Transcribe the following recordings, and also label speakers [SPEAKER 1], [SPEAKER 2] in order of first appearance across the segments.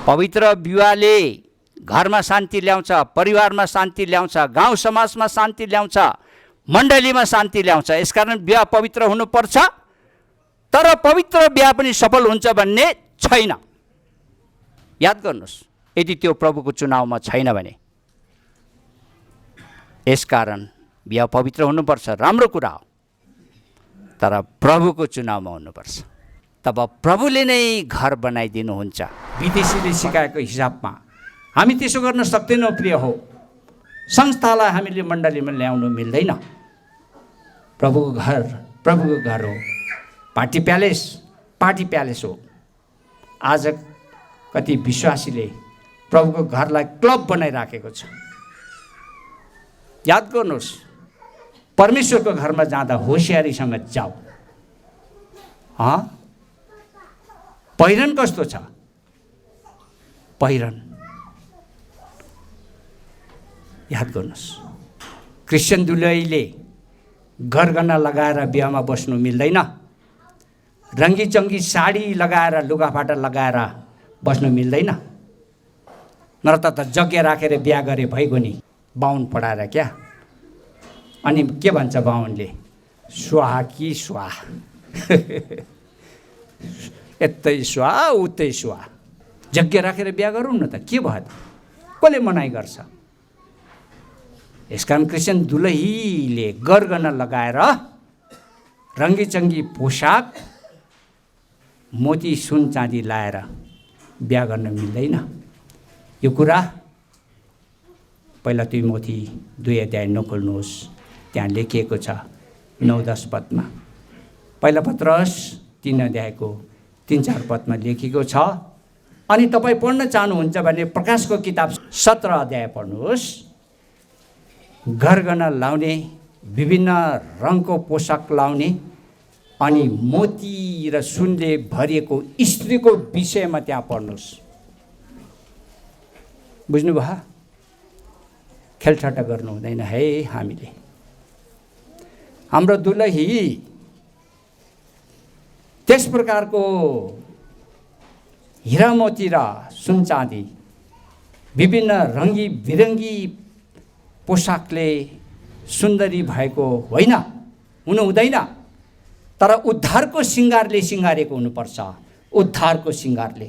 [SPEAKER 1] पवित्र विवाहले घरमा शान्ति ल्याउँछ, परिवारमा शान्ति ल्याउँछ, गाउँ समाजमा शान्ति ल्याउँछ, मण्डलीमा शान्ति ल्याउँछ। यसकारण विवाह पवित्र हुनुपर्छ। तर पवित्र विवाह पनि सफल हुन्छ भन्ने छैन। याद गर्नुहोस्, यदि त्यो प्रभुको चुनावमा छैन भने। यसकारण विवाह पवित्र हुनुपर्छ, राम्रो कुरा हो, तर प्रभुको चुनावमा हुनुपर्छ। तब प्रभुले नै घर बनाइदिनुहुन्छ। विदेशीले सिकाएको हिसाबमा हामी त्यसो गर्न सक्दैनौँ। प्रिय हो, संस्थालाई हामीले मण्डलीमा ल्याउनु मिल्दैन। प्रभुको घर हो। पार्टी प्यालेस हो। आज कति विश्वासीले प्रभुको घरलाई क्लब बनाइराखेको छ। याद गर्नुहोस्, परमेश्वरको घरमा जाँदा होसियारीसँग जाऊ। पहिरन कस्तो छ? पहिरन याद गर्नुहोस्, क्रिस्चियन दुलहीले गरगहना लगाएर बिहामा बस्नु मिल्दैन। रङ्गी चङ्गी साडी लगाएर, लुगाफाटा लगाएर बस्नु मिल्दैन। नत्र त जग्गा राखेर बिहा गरे भइगयो नि, बाहुन पढाएर क्या। अनि के भन्छ बाहुनले? स्वाहा कि स्वाहा, यतै स्वाहा उतै स्वाहा। जग्गा राखेर बिहा गरौँ न त, के भयो त? कसले मनाइ गर्छ? यसकारण क्रिस्चियन दुलहीले गरगहना लगाएर, रङ्गी चङ्गी पोसाक, मोती सुन चाँदी लाएर बिहा गर्न मिल्दैन। यो कुरा पहिला तिमोथी 2 अध्याय नखोल्नुहोस्, त्यहाँ लेखिएको छ 9-10 पदमा। पहिला पत्रस 3 अध्यायको 3-4 पदमा लेखिएको छ। अनि तपाईँ पढ्न चाहनुहुन्छ भने प्रकाशको किताब 17 अध्याय पढ्नुहोस्। गरगहना लाउने, विभिन्न रङको पोसाक लाउने, अनि मोती र सुनले भरिएको स्त्रीको विषयमा त्यहाँ पढ्नुहोस्। बुझ्नुभयो? खेलठट्टा गर्नु हुँदैन है। हामीले हाम्रो दुलही त्यस प्रकारको हिरा मोती र सुन चाँदी, विभिन्न रङ्गी बिरङ्गी पोसाकले सुन्दरी भएको होइन, हुनु हुँदैन। तर उद्धारको सिँगारले सिँगारेको हुनुपर्छ। उद्धारको सिँगारले।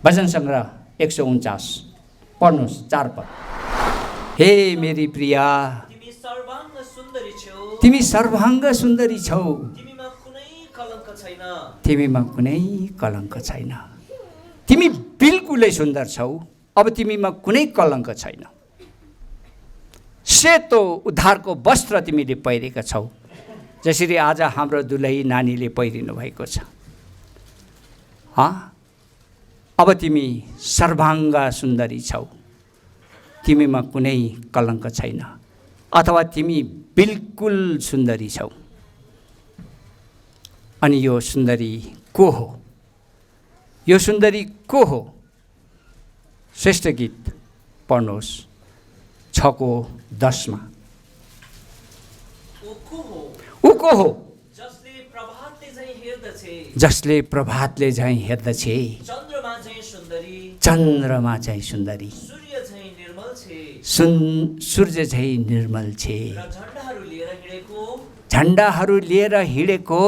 [SPEAKER 1] भजन सङ्ग्रह 149 पढ्नुहोस्, 4 पद। हे मेरी प्रिया, तिमी सर्वाङ्ग सुन्दरी छौ। तिमीमा कुनै कलङ्क छैन। तिमी बिल्कुलै सुन्दर छौ। अब तिमीमा कुनै कलङ्क छैन। सेतो उद्धारको वस्त्र तिमीले पहिरेका छौ, जसरी आज हाम्रो दुलही नानीले पहिरिनु भएको छ। अब तिमी सर्वाङ्ग सुन्दरी छौ। तिमीमा कुनै कलङ्क छैन, अथवा तिमी बिल्कुल सुन्दरी छौ। अनि यो सुन्दरी को हो? यो सुन्दरी को हो? श्रेष्ठ गीत पढ्नुहोस् 6:10 मा। ऊ को हो? जसले प्रभातले झैँ हेर्दछे, चन्द्रमा झैँ सुन्दरी, सूर्य झैँ निर्मल छे, झण्डाहरू लिएर हिँडेको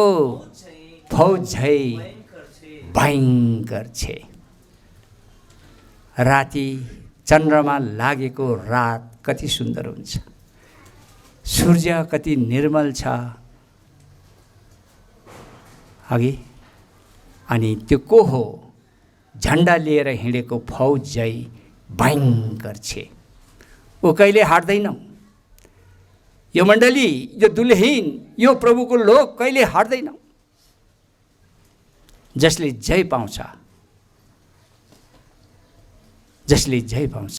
[SPEAKER 1] फौज झैँ भयङ्कर छे। राति चन्द्रमा लागेको रात कति सुन्दर हुन्छ। सूर्य कति निर्मल छ अघि। अनि त्यो को हो? झण्डा लिएर हिँडेको फौज झैँ भयङ्कर छे। ऊ कहिले हार्दैन। यो मण्डली, यो दुल्हिन, यो प्रभुको लोक कहिले हार्दैन। जसले जय पाउँछ, जसले जय पाउँछ।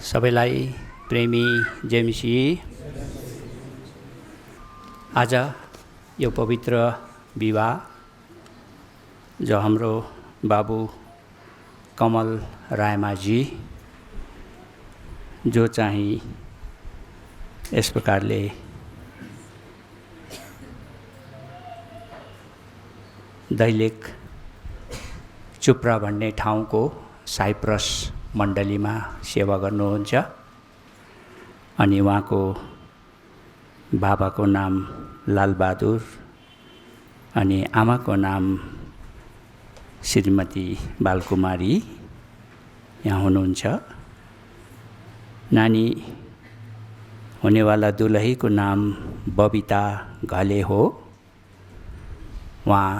[SPEAKER 1] सबैलाई प्रेमी जेमसी, आज यो पवित्र विवाह जो हाम्रो बाबु कमल रायमाझी जो चाहिँ यस प्रकारले दैलेख चुप्रा भन्ने ठाउँको साइप्रस मण्डलीमा सेवा गर्नुहुन्छ अनि उहाँको बाबाको नाम लालबहादुर अनि आमाको नाम श्रीमती बालकुमारी यहाँ हुनुहुन्छ। नानी हुनेवाला दुलहीको नाम बबिता घले हो। उहाँ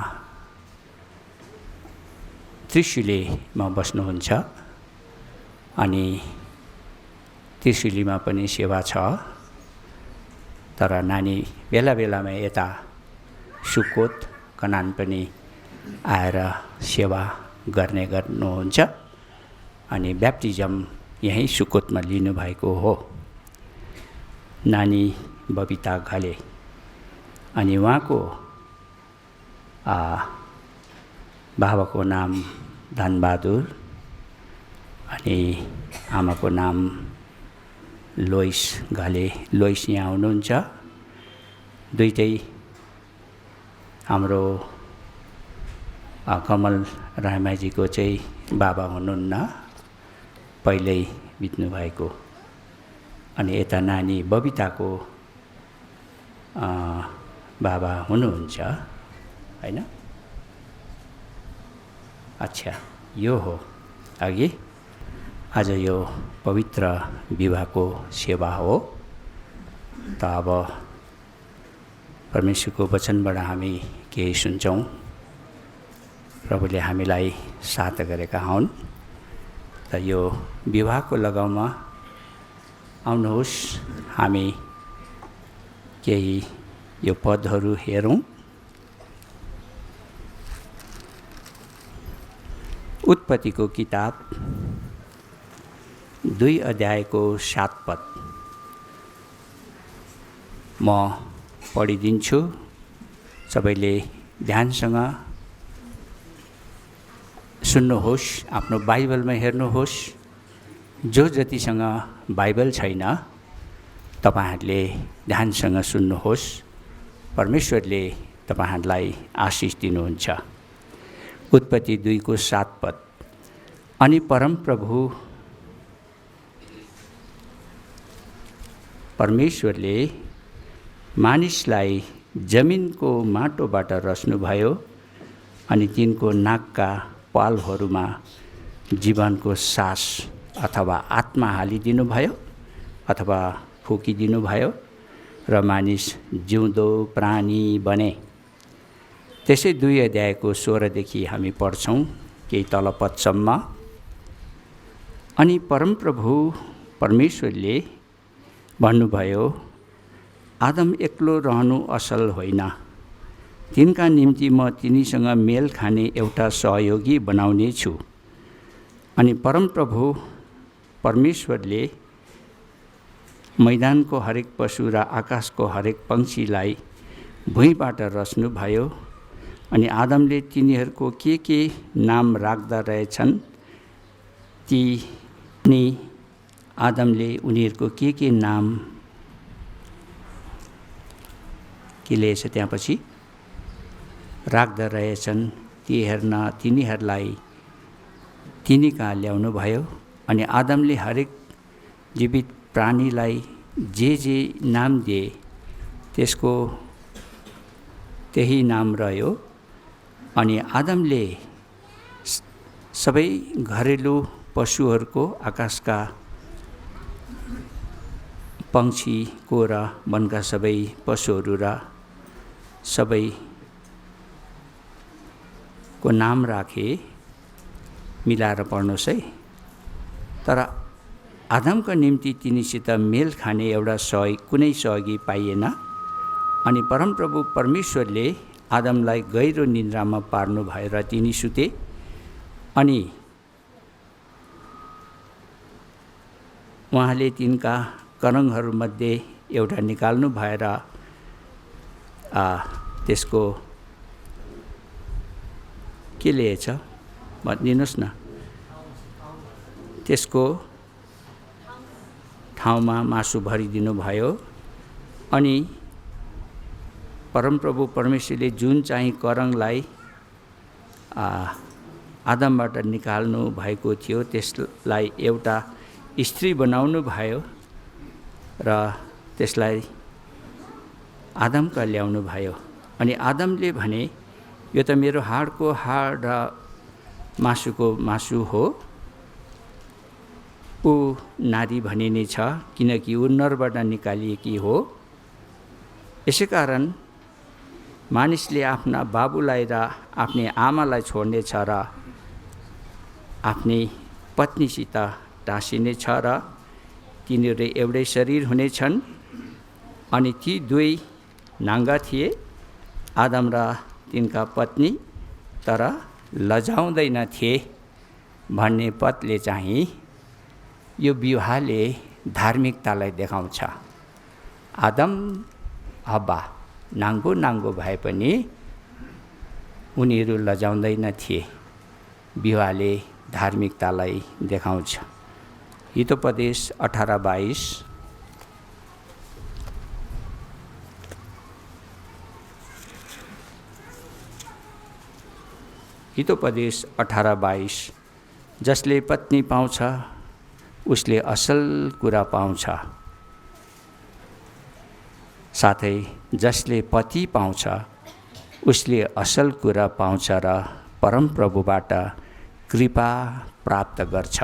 [SPEAKER 1] त्रिशुलीमा बस्नुहुन्छ अनि त्रिशुलीमा पनि सेवा छ, तर नानी बेला बेलामा यता सुकोत कनान पनि आएर सेवा गर्नुहुन्छ अनि ब्याप्टिजम यहीँ सुकोतमा लिनुभएको हो। नानी बबिता घले अनि उहाँको बाबाको नाम धनबहादुर अनि आमाको नाम लोइस घले। लोइस यहाँ हुनुहुन्छ। दुईटै हाम्रो कमल रायमाझीको चाहिँ बाबा हुनुहुन्न, पहिल्यै बित्नु भएको। अनि यता नानी बबिताको बाबा हुनुहुन्छ हैन? अच्छा, यो हो अघि आज यो पवित्र विवाहको सेवा हो। त अब परमेश्वरको वचनबाट हामी केही सुन्छौँ। प्रभुले हामीलाई साथ गरेका हुन्। त यो विवाहको लगाउमा आउनुहोस्, हामी केही यो पदहरू हेरौँ। उत्पत्तिको किताब 2 अध्यायको 7 पद म पढिदिन्छु। सबैले ध्यानसँग सुन्नुहोस्, आफ्नो बाइबलमा हेर्नुहोस्। जो जतिसँग बाइबल छैन तपाईहरूले ध्यानसँग सुन्नुहोस्, परमेश्वरले तपाईहरूलाई आशिष दिनुहुन्छ। उत्पत्ति 2 को 7 पद। अनि परमप्रभु परमेश्वरले मानिसलाई जमिनको माटोबाट रच्नुभयो अनि तिनको नाकका पालहरूमा जीवनको सास अथवा आत्मा हालिदिनुभयो अथवा फुकिदिनुभयो र मानिस जिउँदो प्राणी बने। त्यसै 2 अध्यायको 16 देखि हामी पढ्छौँ केही तलपदसम्म। अनि परमप्रभु परमेश्वरले भन्नुभयो, आदम एक्लो रहनु असल होइन, तिनका निम्ति म तिनीसँग मेल खाने एउटा सहयोगी बनाउने छु। अनि परमप्रभु परमेश्वरले मैदानको हरेक पशु र आकाशको हरेक पक्षीलाई भुइँबाट रच्नुभयो। अनि आदमले तिनीहरूको के नाम राख्दा रहेछन् ती आदमले उनीहरूको के नाम के लिएछ त्यहाँपछि राख्दा रहेछन् ती हेर्न तिनीहरूलाई तिनी कहाँ ल्याउनु भयो। अनि आदमले हरेक जीवित प्राणीलाई जे नाम दिए त्यसको त्यही नाम रह्यो। अनि आदमले सबै घरेलु पशुहरूको आकाशका पक्षीको र वनका सबै पशुहरू र सबैको नाम राखे। मिलाएर पढ्नुहोस् है। तर आदमको निम्ति तिनीसित मेल खाने एउटा कुनै सहयोगी पाइएन। अनि परमप्रभु परमेश्वरले आदमलाई गहिरो निन्द्रामा पार्नु भयो र तिनी सुते। अनि उहाँले तिनका करङहरूमध्ये एउटा निकाल्नु भएर त्यसको के लिएछ भनिदिनुहोस् न। त्यसको ठाउँमा मासु भरिदिनु भयो। अनि परमप्रभु परमेश्वरले जुन चाहिँ करङलाई आदमबाट निकाल्नु भएको थियो त्यसलाई एउटा स्त्री बनाउनु भयो र त्यसलाई आदमका ल्याउनु भयो। अनि आदमले भने यो त मेरो हाडको हाड र मासुको मासु हो। ऊ नारी भनिने छ किनकि ऊ नरबाट निकालिएकी हो। यसैकारण मानिसले आफ्ना बाबुलाई र आफ्नी आमालाई छोड्नेछ र आफ्नी पत्नीसित टाँसिनेछ र तिनीहरू एउटै शरीर हुनेछन्। अनि ती दुई नाङ्गा थिए, आदम र तिनका पत्नी, तर लजाउँदैन थिए भन्ने पदले चाहिँ यो विवाहले धार्मिकतालाई देखाउँछ। आदम हब्बा नाङ्गो भए पनि उनीहरू लजाउँदैन थिए। विवाहले धार्मिकतालाई देखाउँछ। हितोपदेश 18:22। हितोपदेश 18:22। जसले पत्नी पाउँछ उसले असल कुरा पाउँछ, साथै जसले पति पाउँछ उसले असल कुरा पाउँछ र परमप्रभुबाट कृपा प्राप्त गर्छ।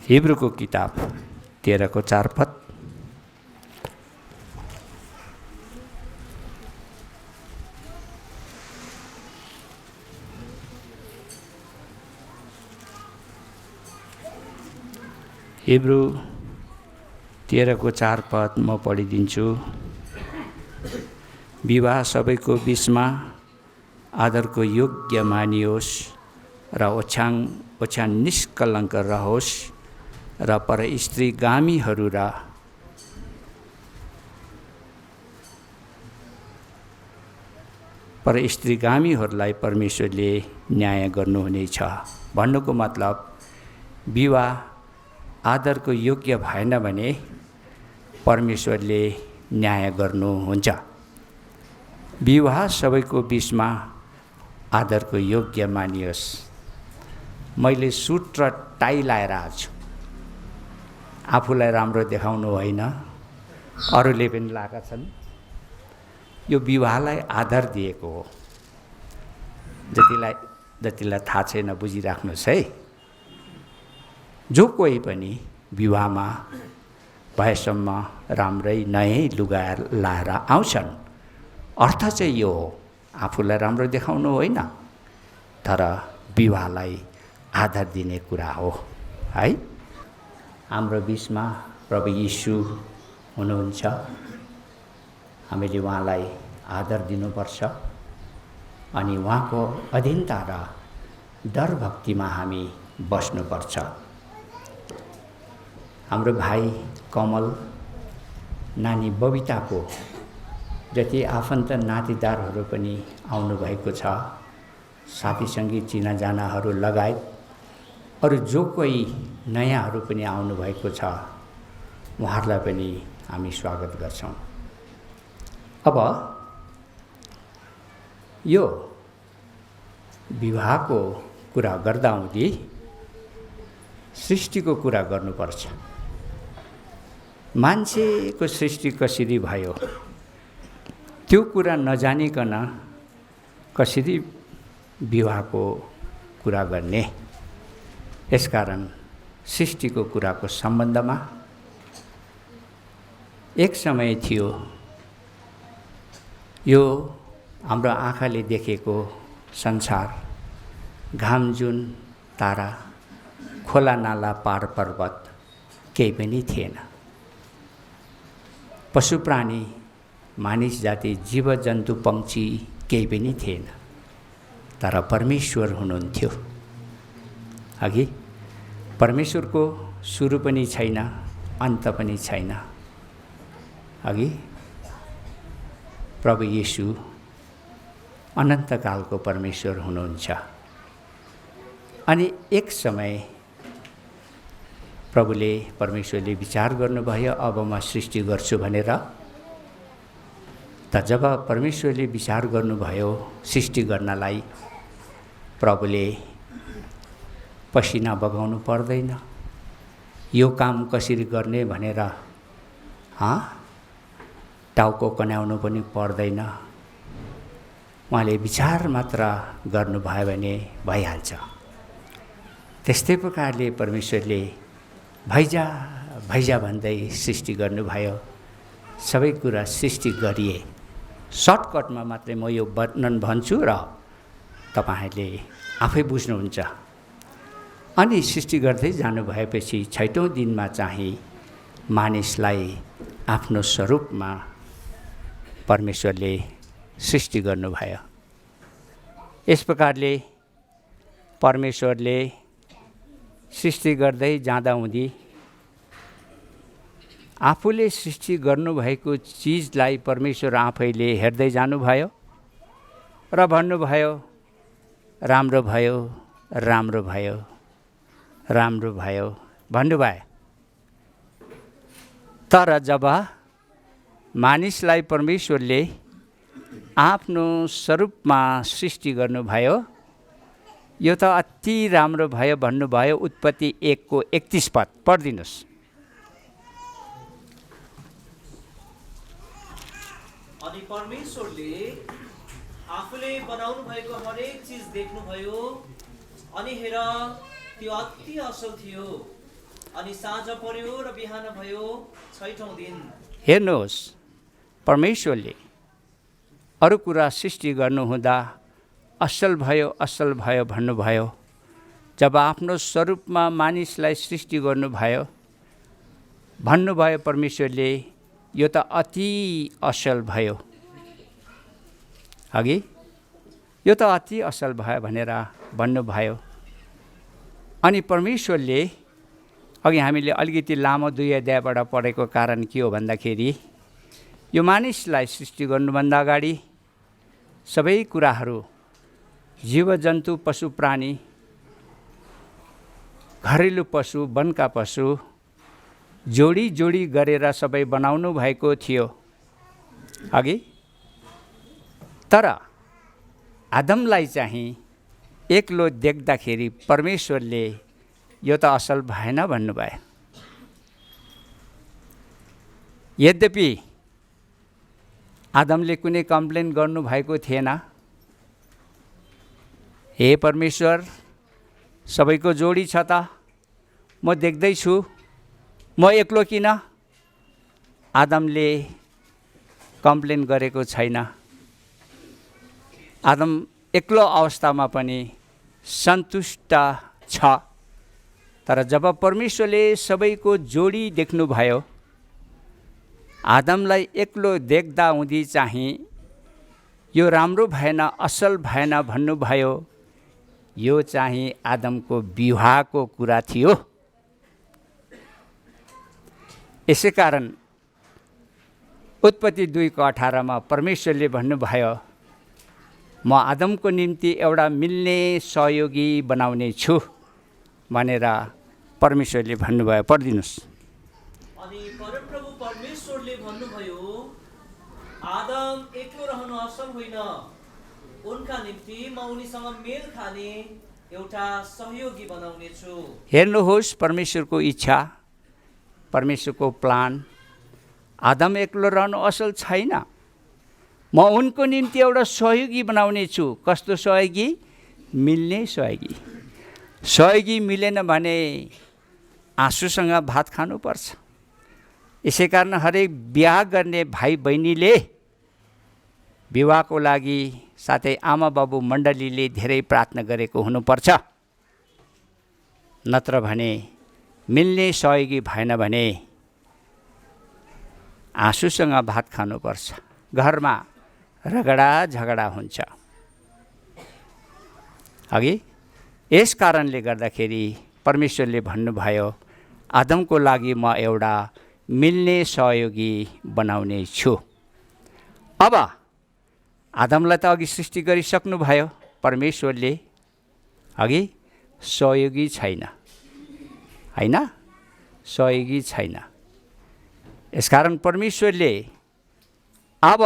[SPEAKER 1] हिब्रूको किताब 13:4। हिब्रू 13:4 म पढिदिन्छु। विवाह सबैको बिचमा आदरको योग्य मानियोस् र ओछ्यान निष्कलङ्क रहोस् र परस्त्रीगामीहरूलाई परमेश्वरले न्याय गर्नुहुनेछ। भन्नुको मतलब विवाह आदरको योग्य भएन भने परमेश्वरले न्याय गर्नुहुन्छ। विवाह सबैको बिचमा आदरको योग्य मानियोस्। मैले सुट र टाई लाएर आएको छु। आफूलाई राम्रो देखाउनु होइन, अरूले पनि लगाएका छन्। यो विवाहलाई आदर दिएको हो। जतिलाई थाहा छैन बुझिराख्नुहोस् है। जो कोही पनि विवाहमा भएसम्म राम्रै नयाँ लुगा लाएर आउँछन्। अर्थ चाहिँ यो हो, आफूलाई राम्रो देखाउनु होइन, तर विवाहलाई आदर दिने कुरा हो है। हाम्रो बिचमा प्रभु यीशु हुनुहुन्छ। हामीले उहाँलाई आदर दिनुपर्छ अनि उहाँको अधीनता र डर भक्तिमा हामी बस्नुपर्छ। हाम्रो भाइ कमल, नानी बबिताको जति आफन्त नातेदारहरू पनि आउनुभएको छ, साथी सङ्गी चिनाजानाहरू लगायत अरू जो कोही नयाँहरू पनि आउनुभएको छ उहाँहरूलाई पनि हामी स्वागत गर्छौँ। अब यो विवाहको कुरा गर्दा हुँदी सृष्टिको कुरा गर्नुपर्छ। मान्छेको सृष्टि कसरी भयो त्यो कुरा नजानिकन कसरी विवाहको कुरा गर्ने। यसकारण सृष्टिको कुराको सम्बन्धमा एक समय थियो, यो हाम्रो आँखाले देखेको संसार, घाम, जुन, तारा, खोला नाला, पहाड पर्वत केही पनि थिएन। पशु प्राणी, मानिस जाति, जीव जन्तु, पक्षी केही पनि थिएन। तर परमेश्वर हुनुहुन्थ्यो। अघि परमेश्वरको सुरु पनि छैन, अन्त पनि छैन। अघि प्रभु येशू अनन्तकालको परमेश्वर हुनुहुन्छ। अनि एक समय परमेश्वरले विचार गर्नुभयो, अब म सृष्टि गर्छु भनेर। त जब परमेश्वरले विचार गर्नुभयो सृष्टि गर्नलाई, प्रभुले पसिना बगाउनु पर्दैन, यो काम कसरी गर्ने भनेर टाउको कन्याउनु पनि पर्दैन। उहाँले विचार मात्र गर्नुभयो भने भइहाल्छ। त्यस्तै प्रकारले परमेश्वरले भैजा भैजा भन्दै सृष्टि गर्नुभयो। सबै कुरा सृष्टि गरिए। सर्टकटमा मात्रै म यो वर्णन भन्छु र तपाईहरूले आफै बुझ्नुहुन्छ। अनि सृष्टि गर्दै जानुभएपछि 6औं दिनमा चाहिँ मानिसलाई आफ्नो स्वरूपमा परमेश्वरले सृष्टि गर्नुभयो। यस प्रकारले परमेश्वरले सृष्टि गर्दै जाँदा हुँदी आफूले सृष्टि गर्नुभएको चिजलाई परमेश्वर आफैले हेर्दै जानुभयो र भन्नुभयो, राम्रो भयो, राम्रो भयो, राम्रो भयो भन्नुभयो। तर जब मानिसलाई परमेश्वरले आफ्नो स्वरूपमा सृष्टि गर्नुभयो, यो त अति राम्रो भयो भन्नुभयो। उत्पत्ति 1को 31 पद पढिदिनुहोस्।
[SPEAKER 2] अनि परमेश्वरले आफूले बनाउनु भएको हरेक चिज देख्नुभयो, अनि हेर त्यो अति असल थियो। अनि साँझ पर्यो र बिहान भयो 6औं दिन।
[SPEAKER 1] हेर्नुहोस्, परमेश्वरले अरू कुरा सृष्टि गर्नुहुँदा असल भयो भन्नुभयो। जब आफ्नो स्वरूपमा मानिसलाई सृष्टि गर्नुभयो भन्नुभयो परमेश्वरले, यो त अति असल भयो। अघि यो त अति असल भयो भनेर भन्नुभयो। अनि परमेश्वरले अघि हामीले अलिकति लामो 2 अध्यायबाट पढेको कारण के हो भन्दाखेरि, यो मानिसलाई सृष्टि गर्नुभन्दा अगाडि सबै कुराहरू, जीवजन्तु, पशु प्राणी, घरेलु पशु, वनका पशु जोडी जोडी गरेर सबै बनाउनु भएको थियो अघि। तर आदमलाई चाहिँ एक्लो देख्दाखेरि परमेश्वरले यो त असल भएन भन्नुभयो। यद्यपि आदमले कुनै कम्प्लेन गर्नुभएको थिएन। हे परमेश्वर, सबैको जोडी छ त, म देख्दैछु, म एक्लो किन? आदमले कम्प्लेन गरेको छैन। आदम एक्लो अवस्थामा पनि सन्तुष्ट छ। तर जब परमेश्वरले सबैको जोडी देख्नुभयो, आदमलाई एक्लो देख्दा हुँदी चाहिँ यो राम्रो भएन, असल भएन भन्नुभयो। यो चाहिँ आदमको विवाहको कुरा थियो। यसै कारण उत्पत्ति 2को 18 परमेश्वरले भन्नुभयो, म आदमको निम्ति एउटा मिल्ने सहयोगी बनाउने छु। भनेर परमेश्वरले भन्नुभयो। पढिदिनुहोस्।
[SPEAKER 2] अनि परमप्रभु परमेश्वरले भन्नुभयो, आदम एक्लो रहनु असल होइन, उनका निम्ति म उनीसँग मेल खाने एउटा सहयोगी बनाउने छु।
[SPEAKER 1] हेर्नुहोस्, परमेश्वरको इच्छा, परमेश्वरको प्लान, आदम एक्लो रहनु असल छैन, म उनको निम्ति एउटा सहयोगी बनाउने छु। कस्तो सहयोगी? मिल्ने सहयोगी। सहयोगी मिलेन भने आँसुसँग भात खानुपर्छ। यसै कारण हरेक बिहा गर्ने भाइ बहिनीले विवाहको लागि साथै आमा बाबु मण्डलीले धेरै प्रार्थना गरेको हुनुपर्छ। नत्र भने मिल्ने सहयोगी भएन भने आँसुसँग भात खानुपर्छ। घरमा रगडा झगडा हुन्छ। अघि यस कारणले गर्दाखेरि परमेश्वरले भन्नुभयो, आदमको लागि म एउटा मिल्ने सहयोगी बनाउने छु। अब आदमलाई त अघि सृष्टि गरिसक्नुभयो परमेश्वरले, अघि सहयोगी छैन, होइन? सहयोगी छैन। यसकारण परमेश्वरले अब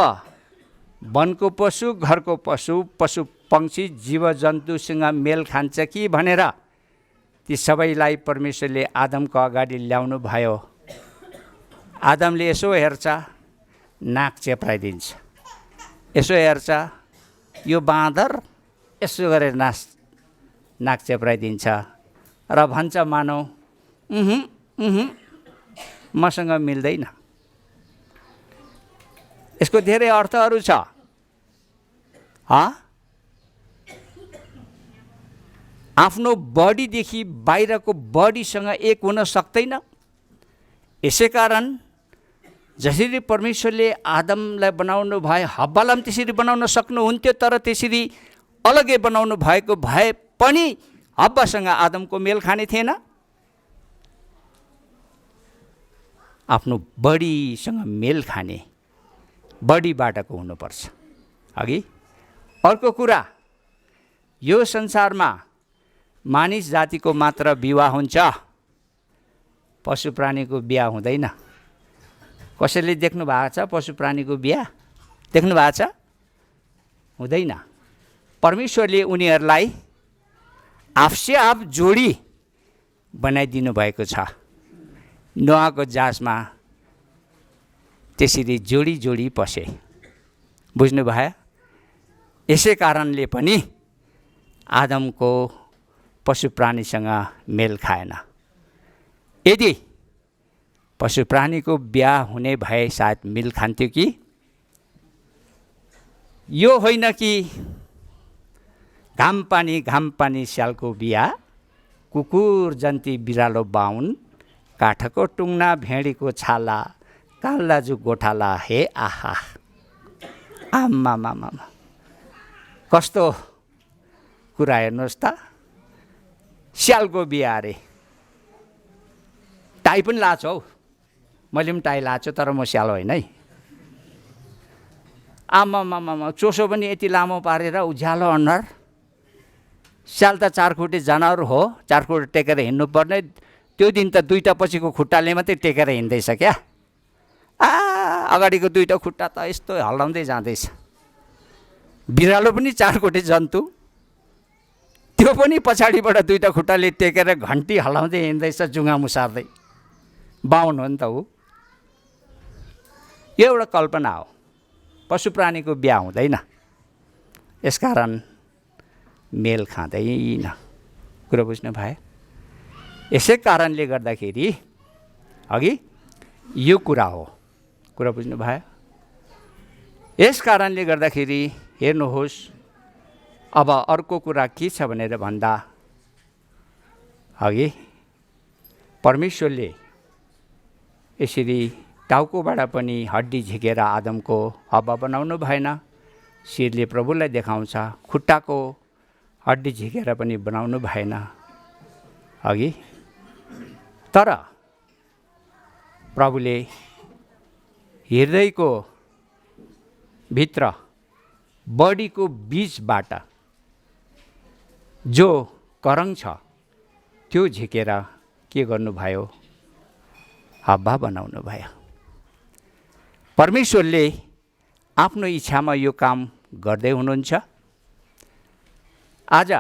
[SPEAKER 1] वनको पशु, घरको पशु, पशु पक्षी, जीव जन्तुसँग मेल खान्छ कि भनेर ती सबैलाई परमेश्वरले आदमको अगाडि ल्याउनु भयो। आदमले यसो हेर्छ, नाक चेप्राइदिन्छ। यसो हेर्छ, यो बाँदर, यसो गरेर नाक चेप्राइदिन्छ र भन्छ मानौ मसँग मिल्दैन। यसको धेरै अर्थहरू छ। आफ्नो बडीदेखि बाहिरको बडीसँग एक हुन सक्दैन। यसै कारण जसरी परमेश्वरले आदमलाई बनाउनु भए, हव्वालाई पनि त्यसरी बनाउन सक्नुहुन्थ्यो, तर त्यसरी अलग्गै बनाउनु भएको भए पनि हव्वासँग आदमको मेल खाने थिएन। आफ्नो बडीसँग मेल खाने बडीबाटको हुनुपर्छ। अघि अर्को कुरा, यो संसारमा मानिस जातिको मात्र विवाह हुन्छ, पशु प्राणीको बिहा हुँदैन। कसैले देख्नु भएको छ पशु प्राणीको बिहा? देख्नु भएको छ? हुँदैन। परमेश्वरले उनीहरूलाई आफसे आफ जोडी बनाइदिनु भएको छ। नोआको जहाजमा त्यसरी जोडी जोडी पसे। बुझ्नुभयो? यसै कारणले पनि आदमको पशु प्राणीसँग मेल खाएन। यदि पशु प्राणीको बिहा हुने भए सायद मिल खान्थ्यो कि? यो होइन कि घाम पानी स्यालको बिहा, कुकुर जन्ती बिरालो बाहुन, काठको टुङ्ना भेडीको छाला, कालदाजु गोठाला। हे आहा, आम्मामामा, कस्तो कुरा हेर्नुहोस् त। स्यालको बिहा अरे। टाई पनि लाएको हौ, मैले पनि टाई लाएको, तर म स्याल होइन है। आम्मामामा, चोसो पनि यति लामो पारेर उज्यालो अनुहार। स्याल त चारखुट्टे जनावर हो, चारखुट्टे टेकेर हिँड्नुपर्ने। त्यो दिन त दुईवटा पछिको खुट्टाले मात्रै टेकेर हिँड्दैछ क्या। अगाडिको दुईवटा खुट्टा त यस्तो हल्लाउँदै जाँदैछ। बिरालो पनि चारखुट्टे जन्तु, त्यो पनि पछाडिबाट दुईवटा खुट्टाले टेकेर घन्टी हल्लाउँदै हिँड्दैछ, जुङ्गा मुसार्दै। बाहुन हो नि त ऊ। यो एउटा कल्पना हो। पशु प्राणीको बिहा हुँदैन, यसकारण मेल खाँदैन। कुरा बुझ्नु भयो? यसै कारणले गर्दाखेरि अघि यो कुरा हो। कुरा बुझ्नु भयो? यस कारणले गर्दाखेरि हेर्नुहोस्, अब अर्को कुरा के छ भनेर भन्दा अघि परमेश्वरले यसरी टाउकोबाट पनि हड्डी झिकेर आदमको हब्बा बनाउनु भएन। शिरले प्रभुलाई देखाउँछ, खुट्टाको हड्डी झिकेर पनि बनाउनु भएन। अघि तर प्रभुले हृदयको भित्र बडीको बीचबाट जो करङ छ त्यो झिकेर के गर्नुभयो? हब्बा बनाउनु भयो। परमेश्वरले आफ्नो इच्छामा यो काम गर्दै हुनुहुन्छ। आज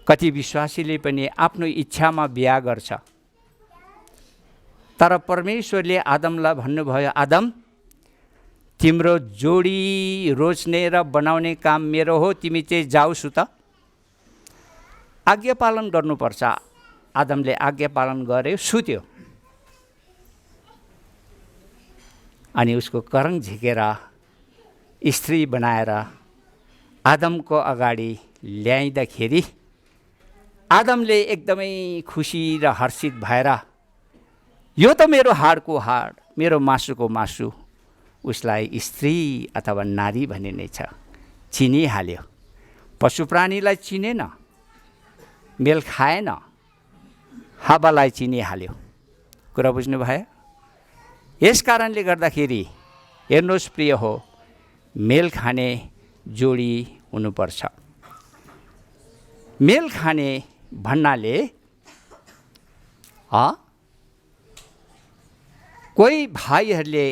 [SPEAKER 1] कति विश्वासीले पनि आफ्नो इच्छामा बिहा गर्छ, तर परमेश्वरले आदमलाई भन्नुभयो, आदम तिम्रो जोडी रोज्ने र बनाउने काम मेरो हो, तिमी चाहिँ जाऊ सुत। आज्ञा पालन गर्नुपर्छ। आदमले आज्ञा पालन गर्यो, सुत्यो। अनि उसको करङ झिकेर स्त्री बनाएर आदमको अगाडि ल्याइँदाखेरि आदमले एकदमै खुसी र हर्षित भएर यो त मेरो हाडको हाड, मेरो मासुको मासु, उसलाई स्त्री अथवा नारी भनिने छ, चिनिहाल्यो। पशु प्राणीलाई चिनेन, मेल खाएन, हावालाई चिनिहाल्यो। कुरा बुझ्नुभयो? यस कारणले गर्दाखेरि हेर्नुहोस् प्रिय हो, मेल खाने जोडी हुनुपर्छ। मेल खाने भन्नाले कोही भाइहरूले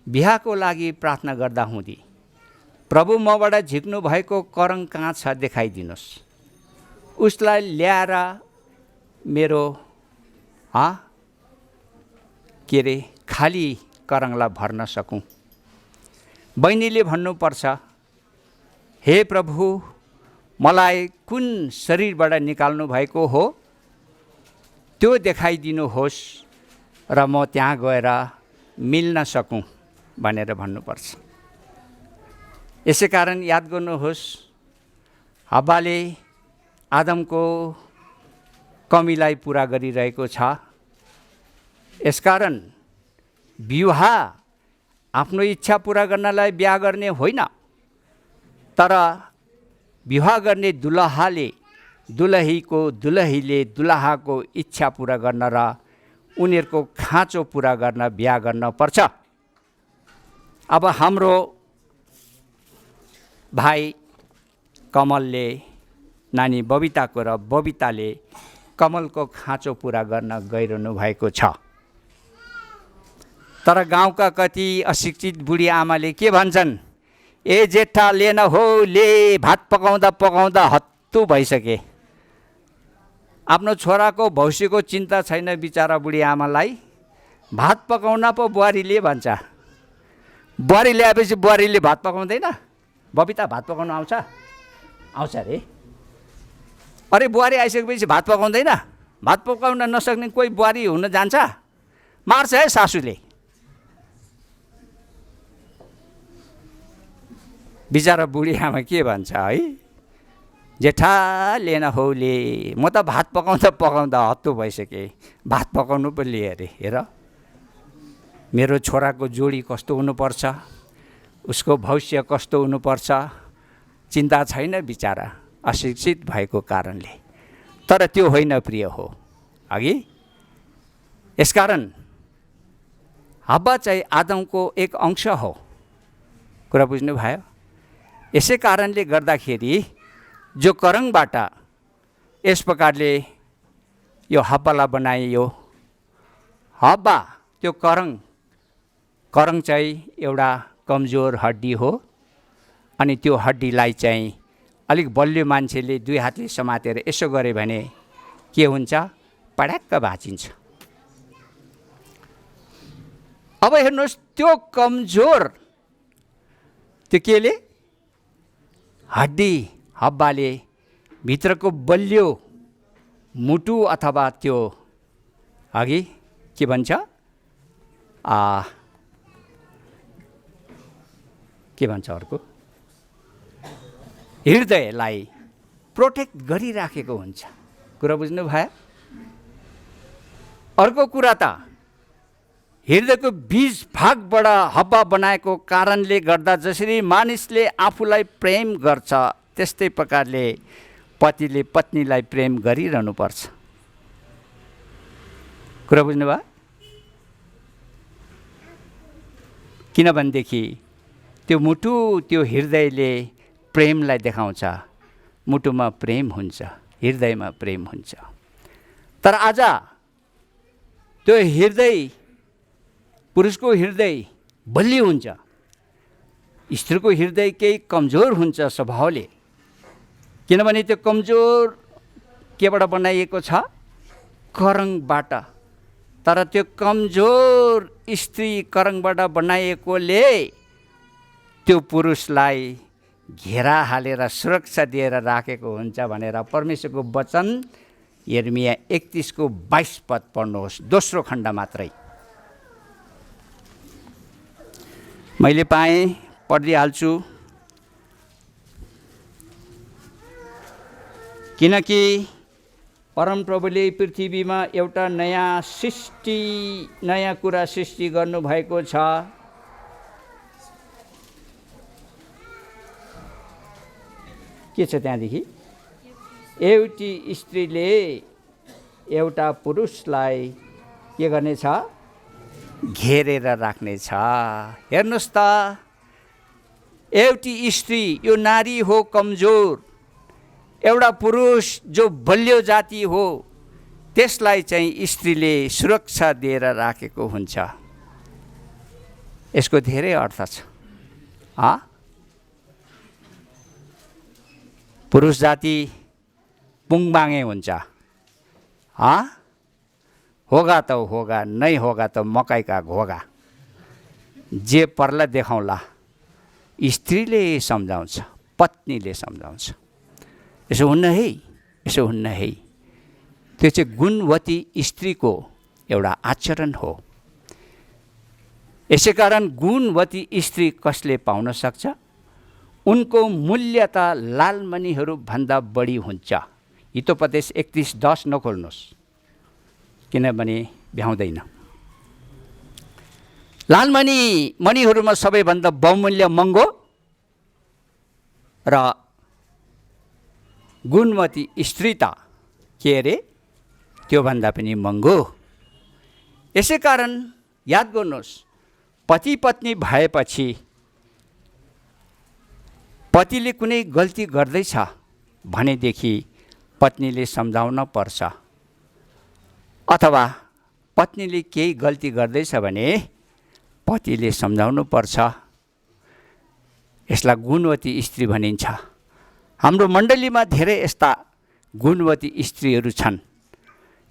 [SPEAKER 1] बिहाको लागि प्रार्थना गर्दा हुँदी, प्रभु मबाट झिक्नु भएको करङ कहाँ छ देखाइदिनुहोस्, उसलाई ल्याएर मेरो के अरे खाली करङलाई भर्न सकूँ। बहिनीले भन्नुपर्छ, हे प्रभु मलाई कुन शरीरबाट निकाल्नु भएको हो त्यो देखाइदिनुहोस् र म त्यहाँ गएर मिल्न सकूँ भनेर भन्नुपर्छ। यसै कारण याद गर्नुहोस्, हब्बाले आदमको कमीलाई पुरा गरिरहेको छ। यसकारण विवाह आफ्नो इच्छा पुरा गर्नलाई बिहा गर्ने होइन, तर विवाह गर्ने दुलहाले दुलहीले दुलहाको इच्छा पुरा गर्न र उनीहरूको खाँचो पुरा गर्न बिहा गर्न पर्छ। अब हाम्रो भाइ कमलले नानी बबिताको र बबिताले कमलको खाँचो पुरा गर्न गइरहनु भएको छ। तर गाउँका कति अशिक्षित बुढी आमाले के भन्छन्, ए जेठा लेन हो, ले भात पकाउँदा पकाउँदा हत्तु भइसके। आफ्नो छोराको भविष्यको चिन्ता छैन बिचारा बुढी आमालाई। भात पकाउन पो बुहारीले भन्छ। बुहारी ल्याएपछि बुहारीले भात पकाउँदैन। बबिता भात पकाउनु आउँछ? आउँछ अरे। अरे बुहारी आइसकेपछि भात पकाउँदैन? भात पकाउन नसक्ने कोही बुहारी हुन जान्छ? मार्छ है सासूले। बिचारा बुढी आमा के भन्छ है, जेठा लेन हौले, म त भात पकाउँदा पकाउँदा हत्तु भइसकेँ, भात पकाउनु पो लिएँ अरे। हेर मेरो छोराको जोडी कस्तो हुनुपर्छ, उसको भविष्य कस्तो हुनुपर्छ, चिन्ता छैन बिचारा अशिक्षित भएको कारणले। तर त्यो होइन प्रिय हो अघि। यसकारण हब्बा चाहिँ आदमको एक अंश हो। कुरा बुझ्नुभयो? यसै कारणले गर्दाखेरि जो करङबाट यस प्रकारले यो हब्बालाई बनाइयो, हब्बा त्यो करङ चाहिँ एउटा कमजोर हड्डी हो। अनि त्यो हड्डीलाई चाहिँ अलिक बलियो मान्छेले दुई हातले समातेर यसो गरे भने के हुन्छ? पड्याक्क भाँचिन्छ। अब हेर्नुहोस्, त्यो कमजोर त्यो केले हड्डी हब्बाले भित्रको बलियो मुटु अथवा त्यो अघि के भन्छ के भन्छ अर्को हृदयलाई प्रोटेक्ट गरिराखेको हुन्छ। कुरा बुझ्नुभयो? अर्को कुरा त हृदयको बीज भागबाट हब्बा बनाएको कारणले गर्दा जसरी मानिसले आफूलाई प्रेम गर्छ त्यस्तै प्रकारले पतिले पत्नीलाई प्रेम गरिरहनुपर्छ। कुरा बुझ्नुभयो? किनभनेदेखि त्यो मुटु त्यो हृदयले प्रेमलाई देखाउँछ। मुटुमा प्रेम हुन्छ, हृदयमा प्रेम हुन्छ। तर आज त्यो हृदय, पुरुषको हृदय बलियो हुन्छ, स्त्रीको हृदय केही कमजोर हुन्छ स्वभावले। किनभने त्यो कमजोर केबाट बनाइएको छ? करङबाट। तर त्यो कमजोर स्त्री करङबाट बनाइएकोले त्यो पुरुषलाई घेरा हालेर सुरक्षा दिएर राखेको हुन्छ भनेर परमेश्वरको वचन यिर्मया 31 22 पद पढ्नुहोस्, दोस्रो खण्ड मात्रै। मैले पाएँ, पढिदिइहाल्छु। किनकि परमप्रभुले पृथ्वीमा एउटा नयाँ कुरा सृष्टि गर्नुभएको छ। के छ त्यहाँदेखि? एउटी स्त्रीले एउटा पुरुषलाई के गर्नेछ? घेरेर राख्नेछ। हेर्नुहोस् त, एउटी स्त्री, यो नारी हो कमजोर, एउटा पुरुष जो बलियो जाति हो, त्यसलाई चाहिँ स्त्रीले सुरक्षा दिएर राखेको हुन्छ। यसको धेरै अर्थ छ। पुरुष जाति पुङबाङे हुन्छ। होगा त होगा, नहीं होगा त मकै का घोगा, जे पर्ला देखाउँला। स्त्रीले सम्झाउँछ, पत्नीले सम्झाउँछ, यसो हुन्न है, यसो हुन्न है। त्यो चाहिँ गुणवती स्त्रीको एउटा आचरण हो। यसै कारण गुणवती स्त्री कसले पाउन सक्छ? उनको मूल्य त लालमणिहरू भन्दा बढी हुन्छ। हितोपदेश 31:10 नखोल्नुहोस्, किनभने भ्याउँदैन। मणिहरूमा सबैभन्दा बहुमूल्य महँगो र गुणवती स्त्री त के अरे? त्योभन्दा पनि महँगो। यसै कारण याद गर्नुहोस्, पति पत्नी भएपछि पतिले कुनै गल्ती गर्दैछ भनेदेखि पत्नीले सम्झाउन पर्छ, अथवा पत्नीले केही गल्ती गर्दैछ भने पतिले सम्झाउनु पर्छ। यसलाई गुणवती स्त्री भनिन्छ। हाम्रो मण्डलीमा धेरै यस्ता गुणवती स्त्रीहरू छन्।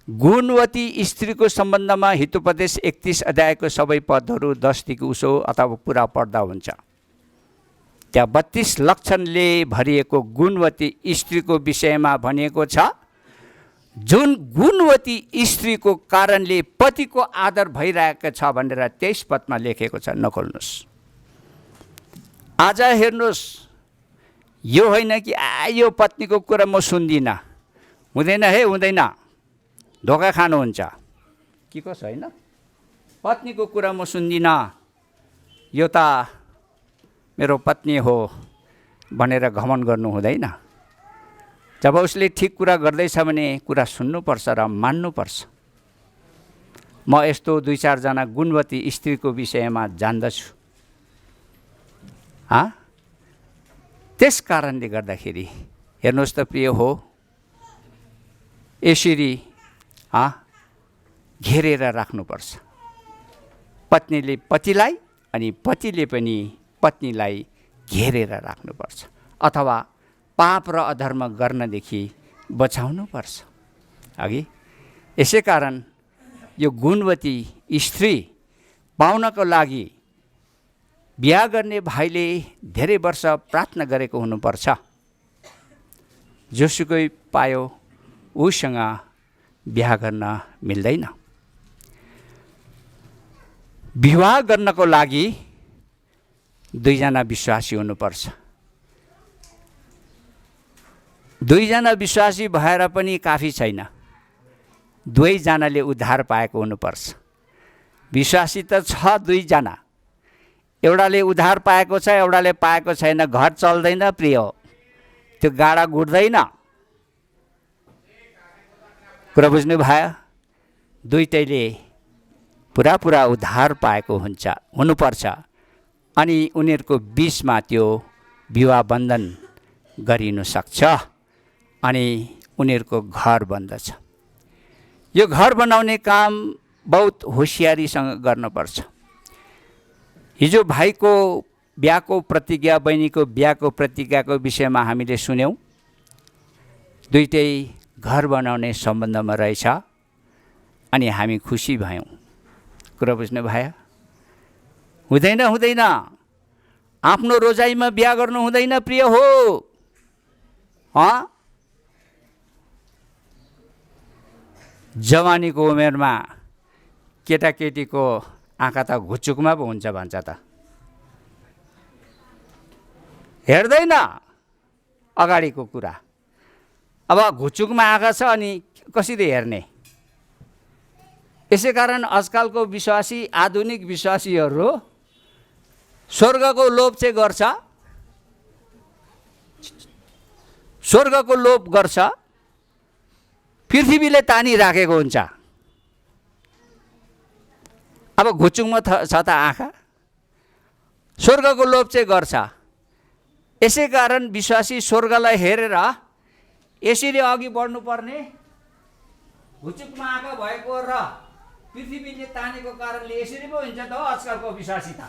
[SPEAKER 1] गुणवती स्त्रीको सम्बन्धमा हितोपदेश 31 अध्यायको सबै पदहरू 10 देखि उसो अथवा पुरा पढ्दा हुन्छ। त्यहाँ 32 लक्षणले भरिएको गुणवती स्त्रीको विषयमा भनिएको छ, जुन गुणवती स्त्रीको कारणले पतिको आदर भइरहेको छ भनेर 23 पदमा लेखेको छ। नखोल्नुहोस्। आज हेर्नुहोस्, यो होइन कि यो पत्नीको कुरा म सुन्दिनँ, हुँदैन है, हुँदैन, धोका खानुहुन्छ कि कसो? होइन, पत्नीको कुरा म सुन्दिनँ, यो त मेरो पत्नी हो भनेर घमण्ड गर्नु हुँदैन। जब उसले ठिक कुरा गर्दैछ भने कुरा सुन्नुपर्छ र मान्नुपर्छ। म यस्तो 2-4 जना गुणवती स्त्रीको विषयमा जान्दछु। त्यस कारणले गर्दाखेरि हेर्नुहोस् त प्रिय हो, यसरी घेरेर राख्नुपर्छ पत्नीले पतिलाई, अनि पतिले पनि पत्नीलाई घेरेर राख्नुपर्छ, अथवा पाप र अधर्म गर्नदेखि बचाउनुपर्छ। अघि यसै कारण यो गुणवती स्त्री पाउनको लागि बिहा गर्ने भाइले धेरै वर्ष प्रार्थना गरेको हुनुपर्छ। जोसुकै पायो उसँग बिहा गर्न मिल्दैन। विवाह गर्नको लागि 2 जना विश्वासी हुनुपर्छ। 2 जना विश्वासी भएर पनि काफी छैन, 2 जनाले उद्धार पाएको हुनुपर्छ। विश्वासी त छ 2 जना, एउटाले उद्धार पाएको छ, एउटाले पाएको छैन, घर चल्दैन प्रिय, त्यो गाडा गुड्दैन। कुरा बुझ्नु भयो? दुईटैले पुरा उद्धार पाएको हुनुपर्छ, अनि उनीहरूको बिचमा त्यो विवाह बन्धन गरिनु सक्छ, अनि उनीहरूको घर बन्दछ। यो घर बनाउने काम बहुत होसियारीसँग गर्नुपर्छ। हिजो भाइको बिहाको प्रतिज्ञा, बहिनीको बिहाको प्रतिज्ञाको विषयमा हामीले सुन्यौँ। दुईटै घर बनाउने सम्बन्धमा रहेछ अनि हामी खुसी भयौँ। कुरा बुझ्नु भयो? हुँदैन, आफ्नो रोजाइमा बिहा गर्नु हुँदैन प्रिय हो। जवानीको उमेरमा केटाकेटीको आँखा त घुचुकमा पो हुन्छ भन्छ त। हेर्दैन अगाडिको कुरा। अब घुचुकमा आँखा छ अनि कसरी हेर्ने? यसै कारण आजकलको विश्वासी, आधुनिक विश्वासीहरू स्वर्गको लोभ चाहिँ गर्छ, स्वर्गको लोभ गर्छ, पृथ्वीले तानिराखेको हुन्छ। अब घुचुकमा छ त आँखा, स्वर्गको लोभ चाहिँ गर्छ। यसै कारण विश्वासी स्वर्गलाई हेरेर यसरी अघि बढ्नुपर्ने, घुचुकमा आँखा भएको र पृथ्वीले तानेको कारणले यसरी पो हुन्छ त हो आजकलको विश्वासी त।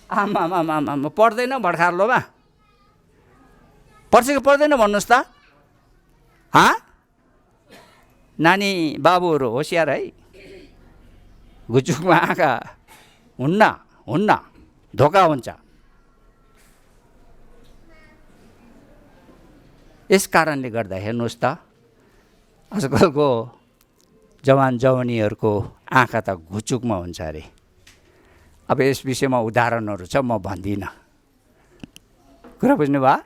[SPEAKER 1] आमा पढ्दैन भड्खार्लोमा? पर्छ कि पर्दैन भन्नुहोस् त? नानी बाबुहरू होसियार है। घुचुकमा आँखा हुन्न, धोका हुन्छ। यस कारणले गर्दा हेर्नुहोस् त आजकलको जवान जवानीहरूको आँखा त घुचुकमा हुन्छ अरे। अब यस विषयमा उदाहरणहरू छ, म भन्दिनँ। कुरा बुझ्नु भयो?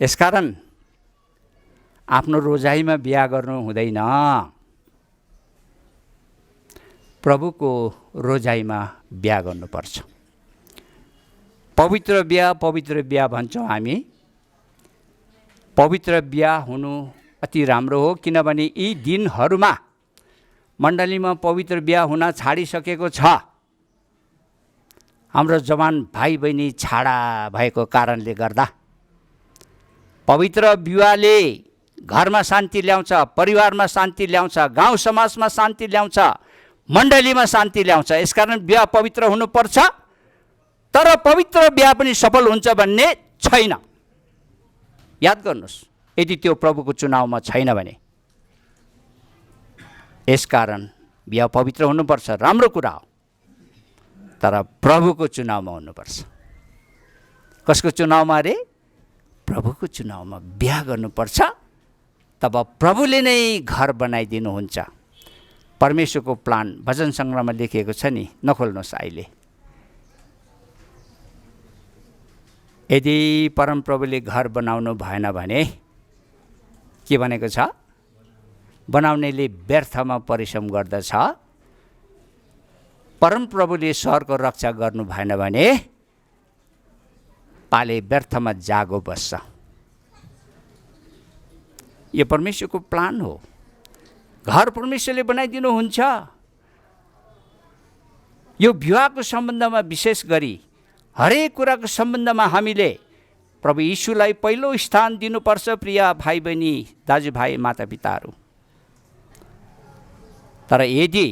[SPEAKER 1] यसकारण आफ्नो रोजाइमा बिहा गर्नु हुँदैन, प्रभुको रोजाइमा बिहा गर्नुपर्छ। पवित्र बिहा भन्छौँ हामी। पवित्र बिहा हुनु अति राम्रो हो, किनभने यी दिनहरूमा मण्डलीमा पवित्र बिहा हुन छाडिसकेको छ। हाम्रो जवान भाइ बहिनी छाडा भएको कारणले गर्दा पवित्र विवाहले घरमा शान्ति ल्याउँछ, परिवारमा शान्ति ल्याउँछ, गाउँ समाजमा शान्ति ल्याउँछ, मण्डलीमा शान्ति ल्याउँछ। यसकारण बिहा पवित्र हुनुपर्छ। तर पवित्र बिहा पनि सफल हुन्छ भन्ने छैन। याद गर्नुहोस्, यदि त्यो प्रभुको चुनावमा छैन भने। यसकारण बिहा पवित्र हुनुपर्छ, राम्रो कुरा हो, तर प्रभुको चुनावमा हुनुपर्छ। कसको चुनावमा अरे? प्रभुको चुनावमा बिहा गर्नुपर्छ। तब प्रभुले नै घर बनाइदिनुहुन्छ। परमेश्वरको प्लान भजन सङ्ग्रहमा लेखिएको छ नि, नखोल्नुहोस् अहिले। यदि परमप्रभुले घर बनाउनु भएन भने के भनेको छ? बनाउनेले व्यर्थमा परिश्रम गर्दछ। परमप्रभुले सहरको रक्षा गर्नु भएन भने पाले व्यर्थमा जागो बस्छ। यो परमेश्वरको प्लान हो। घर परमेश्वरले बनाइदिनुहुन्छ। यो विवाहको सम्बन्धमा विशेष गरी हरेक कुराको सम्बन्धमा हामीले प्रभु यीशुलाई पहिलो स्थान दिनुपर्छ। प्रिय भाइ बहिनी, दाजुभाइ, मातापिताहरू। तर यदि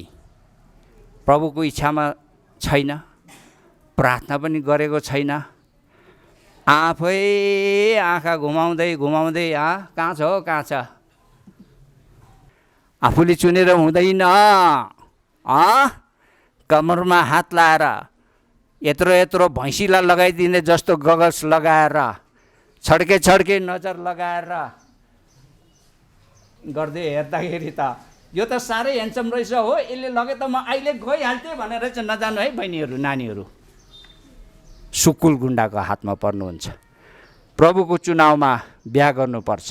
[SPEAKER 1] प्रभुको इच्छामा छैन, प्रार्थना पनि गरेको छैन, आफै आँखा घुमाउँदै कहाँ छ हो, कहाँ छ, आफूले चुनेर हुँदैन, कमरमा हात लाएर यत्रो भैँसीलाई लगाइदिने जस्तो गगल्स लगाएर, छड्के नजर लगाएर गर्दै हेर्दाखेरि त यो त साह्रै ह्यान्डसम रहेछ हो, यसले लगे त म अहिले गइहाल्थेँ भनेर चाहिँ नजानु है बहिनीहरू, नानीहरू। सुकुल गुण्डाको हातमा पर्नुहुन्छ। प्रभुको चुनावमा बिहा गर्नुपर्छ।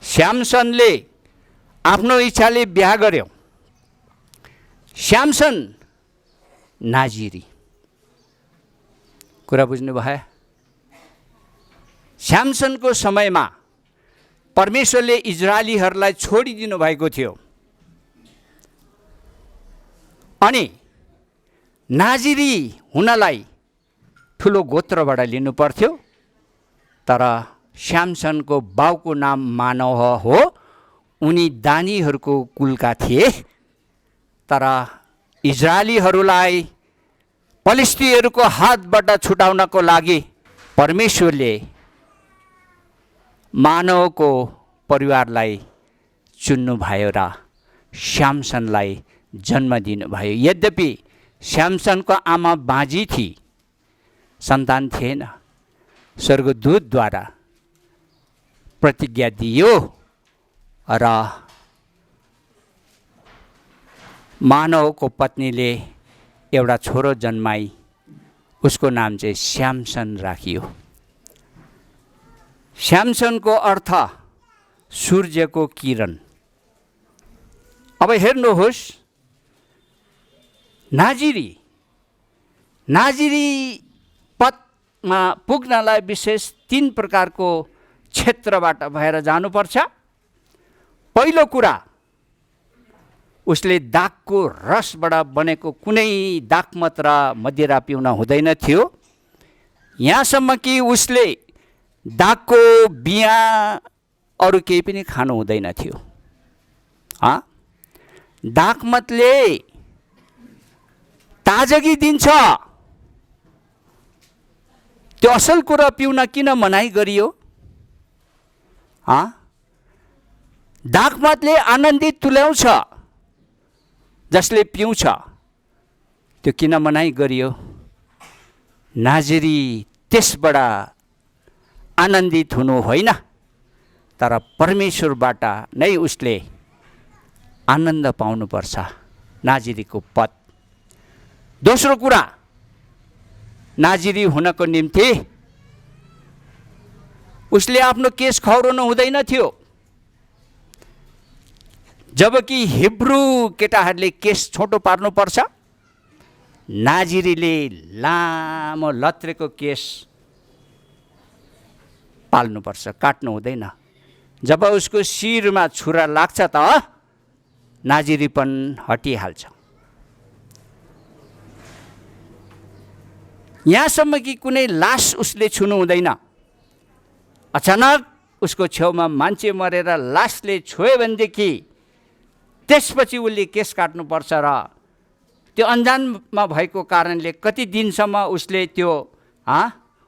[SPEAKER 1] स्यामसनले आफ्नो इच्छाले बिहा गर्यो। स्यामसन नाजिरी। कुरा बुझ्नु भयो? स्यामसनको समयमा परमेश्वरले इजरायलीहरूलाई छोडिदिनु भएको थियो अनि नाजिरी हुनलाई ठुलो गोत्रबाट लिनु पर्थ्यो। तर स्यामसनको बाउको नाम मानोह हो। उनी दानीहरूको कुलका थिए। तर इजरायलीहरूलाई पलिस्तीहरूको हातबाट छुटाउनको लागि परमेश्वरले मानवको परिवारलाई चुन्नुभयो र स्यामसनलाई जन्म दिनुभयो। यद्यपि स्यामसनको आमा बाँझी थिए, सन्तान थिएन। स्वर्गदूतद्वारा प्रतिज्ञा दियो र मानवको पत्नीले एउटा छोरो जन्माई। उसको नाम चाहिँ स्यामसन राखियो। स्यामसनको अर्थ सूर्यको किरण। अब हेर्नुहोस्, नाजिरी पदमा पुग्नलाई विशेष 3 प्रकारको क्षेत्रबाट भएर जानुपर्छ। पहिलो कुरा, उसले दागको रसबाट बनेको कुनै दागमत र मदिरा पिउन हुँदैन थियो। यहाँसम्म कि उसले दागको बिया अरू केही पनि खानु हुँदैन थियो। दागमतले ताजगी दिन्छ। त्यो असल कुरा पिउन किन मनाइ गरियो? दागमतले आनन्दित तुल्याउँछ। जसले पिउँछ त्यो किन मनाइ गरियो? नाजिरी त्यसबाट आनन्दित हुनु होइन, तर परमेश्वरबाट नै उसले आनन्द पाउनुपर्छ, नाजिरीको पद। दोस्रो कुरा, नाजिरी हुनको निम्ति उसले आफ्नो केश खौरनु हुँदैन थियो। जबकि हिब्रू केटाहरूले केश छोटो पार्नुपर्छ, नाजिरीले लामो लत्रेको केश पाल्नुपर्छ, काट्नु हुँदैन। जब उसको शिरमा छुरा लाग्छ त नाजिरीपन हटिहाल्छ। यहाँसम्म कि कुनै लास उसले छुनु हुँदैन। अचानक उसको छेउमा मान्छे मरेर लासले छोयो भनेदेखि त्यसपछि उसले केस काट्नुपर्छ र त्यो अन्जानमा भएको कारणले कति दिनसम्म उसले त्यो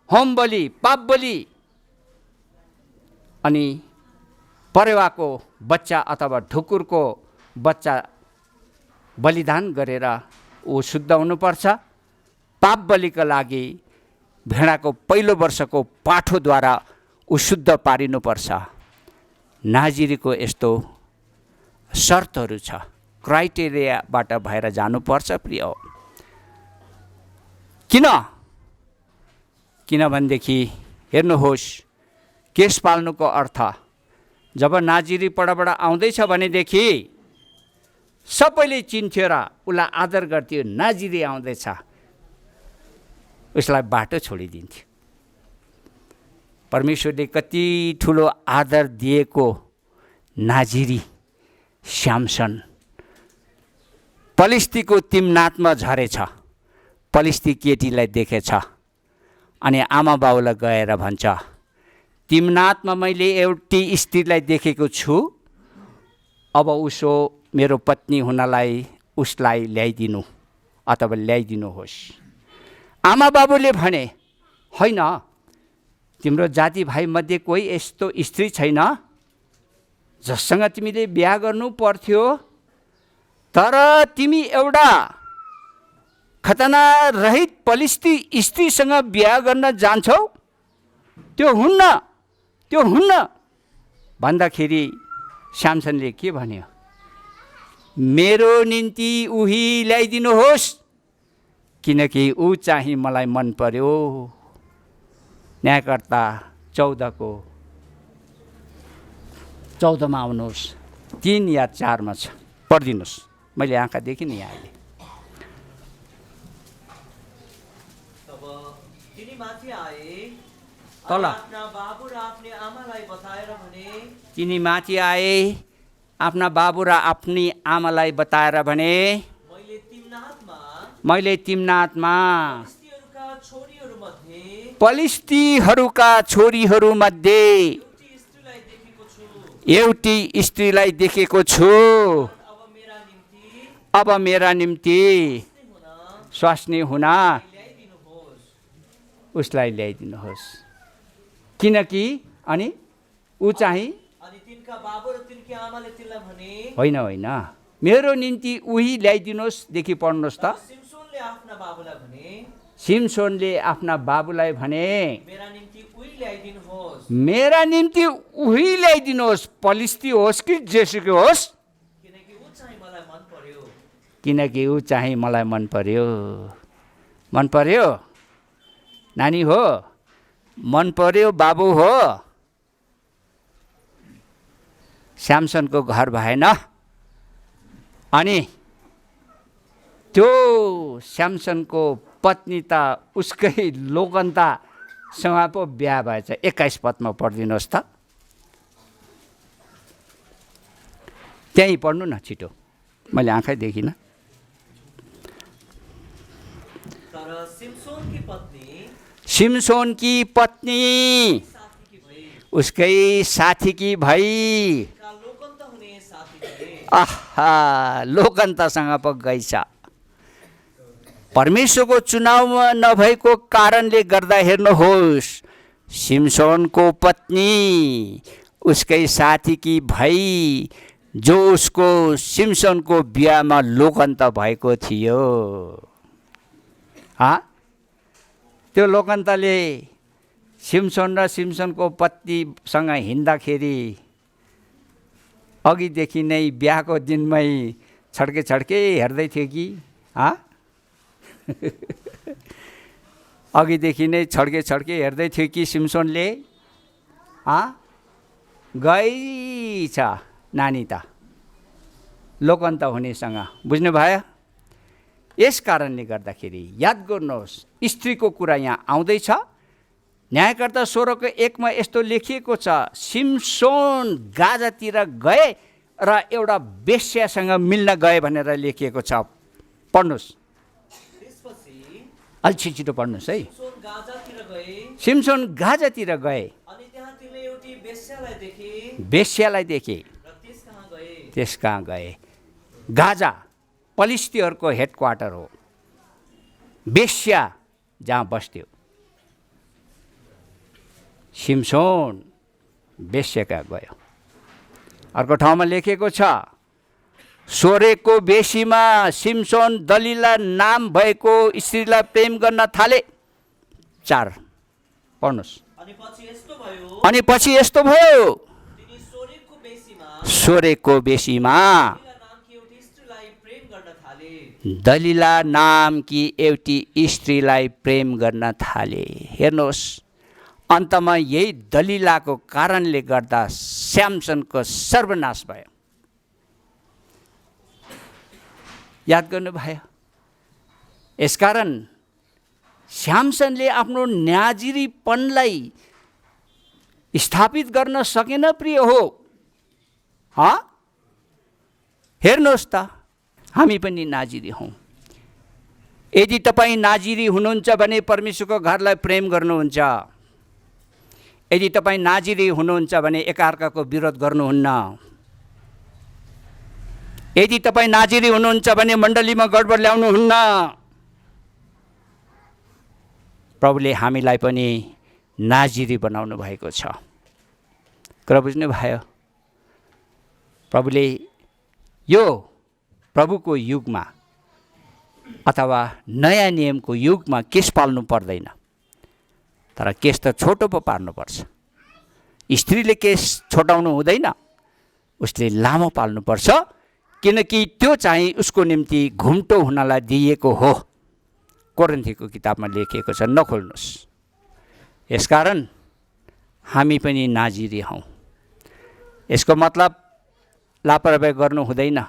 [SPEAKER 1] होम बलि, पाप बलि अनि परेवाको बच्चा अथवा ढुकुरको बच्चा बलिदान गरेर ऊ शुद्ध हुनुपर्छ। पाप बलिका लागि भेडाको पहिलो वर्षको पाठोद्वारा ऊ शुद्ध पारिनुपर्छ। नाजिरीको यस्तो शर्तहरू छ, क्राइटेरियाबाट भएर जानुपर्छ प्रिय। किनभनेदेखि हेर्नुहोस्, केश पाल्नुको अर्थ जब नाजिरी पढाबाट आउँदैछ भनेदेखि सबैले चिन्थ्यो र उसलाई आदर गर्थ्यो। नाजिरी आउँदैछ, उसलाई बाटो छोडिदिन्थ्यो। परमेश्वरले कति ठुलो आदर दिएको नाजिरी स्यामसन पलिस्तीको तिम्नाथमा झरेछ। पलिस्ती केटीलाई देखेछ अनि आमा बाउलाई गएर भन्छ, तिम्नाथमा मैले एउटी स्त्रीलाई देखेको छु, अब उसो मेरो पत्नी हुनलाई उसलाई ल्याइदिनु अथवा ल्याइदिनुहोस्। आमा बाबुले भने, होइन, तिम्रो जाति भाइमध्ये कोही यस्तो स्त्री छैन जससँग तिमीले बिहा गर्नु पर्थ्यो? तर तिमी एउटा खतना रहित पलिस्ती स्त्रीसँग बिहा गर्न जान्छौ? त्यो हुन्न भन्दाखेरि स्यामसनले के भन्यो? मेरो निम्ति उही ल्याइदिनुहोस्, किनकि ऊ चाहिँ मलाई मन पर्यो। न्यायकर्ता 14 आउनुहोस्, 3 या 4 छ, पढिदिनुहोस्। मैले आँखा देखेँ नि यहाँले।
[SPEAKER 2] तब तिनी माथि आए,
[SPEAKER 1] तल
[SPEAKER 2] आफ्ना बाबु र आफ्नी आमालाई बताएर भने,
[SPEAKER 1] तिनी माथि आए, आफ्ना बाबु र आफ्नी आमालाई बताएर भने,
[SPEAKER 2] मैले तिम्नाथमा
[SPEAKER 1] पलिस्तीहरूका
[SPEAKER 2] छोरीहरूमध्ये
[SPEAKER 1] पलिस्तीहरूका छोरीहरूमध्ये
[SPEAKER 2] एउटी स्त्रीलाई देखेको छु।
[SPEAKER 1] एउटी स्त्रीलाई देखेको छु। अब मेरा निम्ति स्वास्नी हुन
[SPEAKER 2] ल्याइदिनुहोस्।
[SPEAKER 1] उसलाई ल्याइदिनुहोस्। किनकि अनि ऊ चाहिँ
[SPEAKER 2] अनि तिनका बाबु र तिनकी आमाले तिनलाई भने,
[SPEAKER 1] होइन होइन मेरो निम्ति उही ल्याइदिनुहोस्। देखि पढ्नुहोस् त।
[SPEAKER 2] सिम्सोनले आफ्ना बाबुलाई भने,
[SPEAKER 1] सिम्सोनले आफ्ना बाबुलाई भने
[SPEAKER 2] मेरा निम्ति उही ल्याइदिनुहोस्।
[SPEAKER 1] मेरा निम्ति उही ल्याइदिनुहोस्, पलिस्ती होस् कि जेसुकै होस्,
[SPEAKER 2] किनकि ऊ चाहिँ मलाई मन पर्यो।
[SPEAKER 1] किनकि ऊ चाहिँ मलाई मन पर्यो। मन पर्यो नानी हो, मन पर्यो बाबु हो। स्यामसनको घर भएन। अनि त्यो स्यामसनको पत्नी त उसकै लोकन्तासँग पो बिहा भएछ। 21 पदमा पढिदिनुहोस् त। त्यहीँ पढ्नु न छिटो, मैले आँखै देखिनँ।
[SPEAKER 2] तर सिम्सोनकी पत्नी
[SPEAKER 1] सिम्सोनकी पत्नी
[SPEAKER 2] साथीकी भई,
[SPEAKER 1] उसकै साथीकी भई
[SPEAKER 2] का लोकन्त हुने साथी भए।
[SPEAKER 1] आहा लोकन्तासँग पो गइछ। परमेश्वरको चुनावमा नभएको कारणले गर्दा हेर्नुहोस्, सिम्सोनको पत्नी उसकै साथीकी भई जो उसको सिम्सोनको बिहामा लोकन्त भएको थियो। त्यो लोकन्तले सिम्सोन र सिम्सोनको पत्नीसँग हिँड्दाखेरि अघिदेखि नै बिहाको दिनमै छड्के छड्के हेर्दै थियो कि अघिदेखि नै छड्के छड्के हेर्दै थियो कि सिम्सोनले गइछ नानी त लोकन्त हुनेसँग। बुझ्नुभयो? यस कारणले गर्दाखेरि याद गर्नुहोस्, स्त्रीको कुरा यहाँ आउँदैछ। न्यायकर्ता 16:1 यस्तो लेखिएको छ, सिम्सोन गाजातिर गए र एउटा वेश्यासँग मिल्न गए भनेर लेखिएको छ। पढ्नुहोस्,
[SPEAKER 2] त्यसपछि
[SPEAKER 1] अलि छिटो पढ्नुहोस् है।
[SPEAKER 2] सिम्सोन गाजातिर गए
[SPEAKER 1] सिम्सोन गाजातिर गए,
[SPEAKER 2] अनि त्यहाँ तिनले एउटी वेश्यालाई देखे
[SPEAKER 1] वेश्यालाई देखे
[SPEAKER 2] र त्यस
[SPEAKER 1] त्यस कहाँ गए। गाजा पलिस्तीहरूको हेडक्वार्टर हो, वेश्या जहाँ बस्थ्यो। सिम्सोन वेश्या कहाँ गयो। अर्को ठाउँमा लेखेको छ, सोरेको बेसीमा सिम्सोन दलिला नाम भएको स्त्रीलाई प्रेम गर्न थाले। 4 पढ्नुहोस्।
[SPEAKER 2] अनि पछि यस्तो भयो,
[SPEAKER 1] अनि पछि यस्तो भयो,
[SPEAKER 2] तिनी सोरेकको बेसीमा
[SPEAKER 1] सोरेको बेसीमा
[SPEAKER 2] दलिला नामकी एउटी स्त्रीलाई प्रेम गर्न
[SPEAKER 1] दलिला नामकी एउटी स्त्रीलाई प्रेम गर्न
[SPEAKER 2] थाले।
[SPEAKER 1] थाले। हेर्नुहोस्, अन्तमा यही दलिलाको कारणले गर्दा स्यामसनको सर्वनाश भयो। याद गर्नुभयो? यसकारण स्यामसनले आफ्नो न्याजिरीपनलाई स्थापित गर्न सकेन। प्रिय हो, हेर्नुहोस् त, हामी पनि नाजिरी हौँ। यदि तपाईँ नाजिरी हुनुहुन्छ भने परमेश्वरको घरलाई प्रेम गर्नुहुन्छ। यदि तपाईँ नाजिरी हुनुहुन्छ भने एकाअर्काको विरोध गर्नुहुन्न। यदि तपाईँ नाजिरी हुनुहुन्छ भने मण्डलीमा गडबड ल्याउनुहुन्न। प्रभुले हामीलाई पनि नाजिरी बनाउनु भएको छ। कुरा बुझ्नुभयो? प्रभुले यो प्रभुको युगमा अथवा नयाँ नियमको युगमा केस पाल्नु पर्दैन, तर केस त छोटो पो पार्नुपर्छ। स्त्रीले केस छोटाउनु हुँदैन, उसले लामो पाल्नुपर्छ, किनकि त्यो चाहिँ उसको निम्ति घुम्टो हुनलाई दिइएको हो। कोरिन्थीको किताबमा लेखिएको छ, नखोल्नुहोस्। यसकारण हामी पनि नाजिरी हौँ। यसको मतलब लापरवाही गर्नु हुँदैन,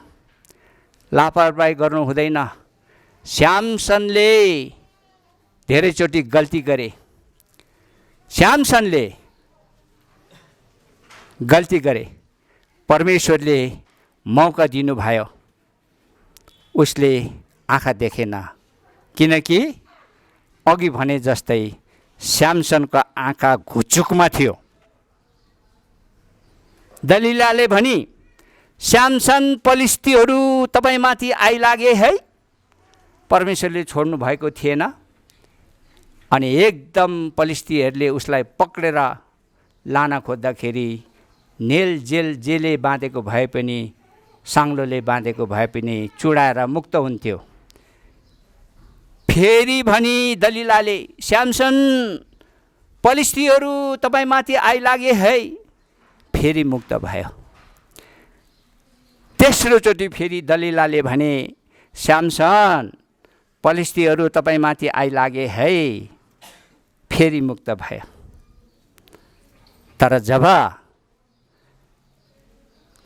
[SPEAKER 1] लापरवाही गर्नु हुँदैन। स्यामसनले धेरैचोटि गल्ती गरे। स्यामसनले गल्ती गरे, परमेश्वरले मौका दिनुभयो, उसले आँखा देखेन। किनकि अघि भने जस्तै स्याम्सनको आँखा घुचुकमा थियो। दलिलाले भनी, स्याम्सन पलिस्तीहरू तपाईँमाथि आइलागे है। परमेश्वरले छोड्नु भएको थिएन। अनि एकदम पलिस्तीहरूले उसलाई पक्रेर लान खोज्दाखेरि जेले बाँधेको भए पनि, साङ्लोले बाँधेको भए पनि चुडाएर मुक्त हुन्थ्यो। फेरि भनी दलिलाले, स्याम्सन पलिस्तीहरू तपाईँमाथि आइलागे है। फेरि मुक्त भयो। तेस्रोचोटि फेरि दलिलाले भने, स्याम्सन पलिस्तीहरू तपाईँमाथि आइलागे है। फेरि मुक्त भयो। तर जब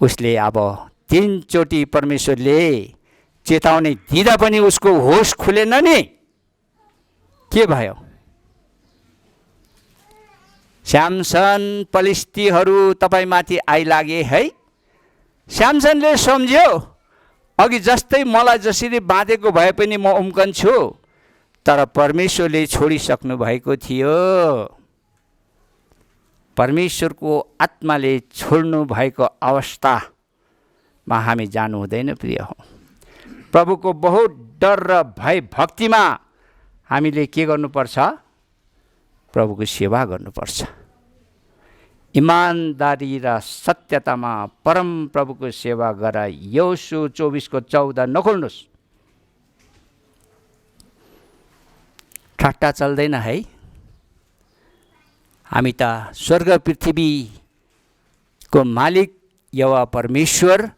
[SPEAKER 1] उसले अब 3 चोटि परमेश्वरले चेतावनी दिँदा पनि उसको होस खुलेन नि, के भयो? स्याम्सन पलिस्तीहरू तपाईँमाथि आइलागे है। स्याम्सनले सम्झ्यो, अघि जस्तै मलाई जसरी बाँधेको भए पनि म उम्कन्छु, तर परमेश्वरले छोडिसक्नु भएको थियो। परमेश्वरको आत्माले छोड्नु भएको अवस्थामा हामी जानु हुँदैन प्रिय हो। प्रभुको बहुत डर र भय भक्तिमा हामीले के गर्नुपर्छ? प्रभुको सेवा गर्नुपर्छ। इमानदारी र सत्यतामा परम प्रभुको सेवा गर। योशु 24:14 नखोल्नुहोस्। ठट्टा चल्दैन है। हामी त स्वर्ग पृथ्वीको मालिक यहोवा परमेश्वर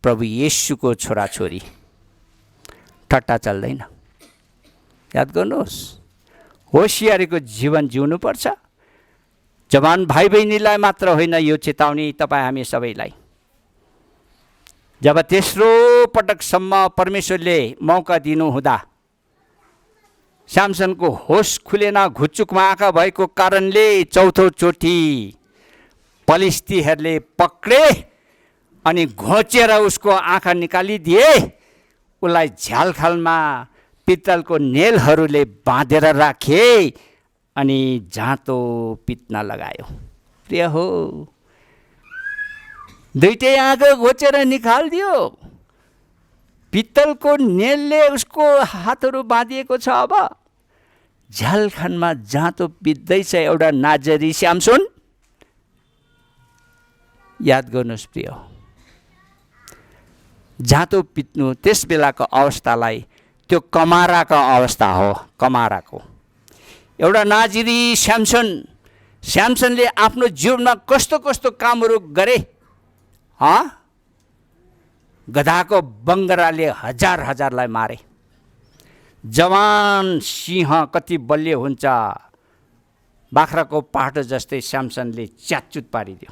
[SPEAKER 1] प्रभु येशूको छोराछोरी। ठट्टा चल्दैन। याद गर्नुहोस्, होसियारीको जीवन जिउनुपर्छ। जवान भाइ बहिनीलाई मात्र होइन यो चेतावनी, तपाईँ हामी सबैलाई। जब तेस्रो पटकसम्म परमेश्वरले मौका दिनुहुँदा स्याम्सनको होस खुलेन, घुचुकमा आँखा भएको कारणले चौथो चोटि पलिस्तीहरूले पक्रे अनि घोचेर उसको आँखा निकालिदिए। उसलाई झ्यालखालमा पित्तलको नेलहरूले बाँधेर राखे अनि जाँतो पित्न लगायो। प्रिय हो, दुईटै आँखा घोचेर निकालिदियो। पित्तलको नेलले उसको हातहरू बाँधिएको छ। अब झ्यालखानमा जाँतो पित्दैछ एउटा नाजरी स्याम्सन। याद गर्नुहोस् प्रिय, जाँतो पित्नु त्यस बेलाको अवस्थालाई त्यो कमाराको अवस्था हो। कमाराको एउटा नाजिरी स्याम्सनले आफ्नो जीवनमा कस्तो कस्तो कामहरू गरे। गधाको बङ्गराले हजारलाई मारे। जवान सिंह कति बलियो हुन्छ, बाख्राको पाटो जस्तै स्याम्सनले च्यातचुत पारिदियो।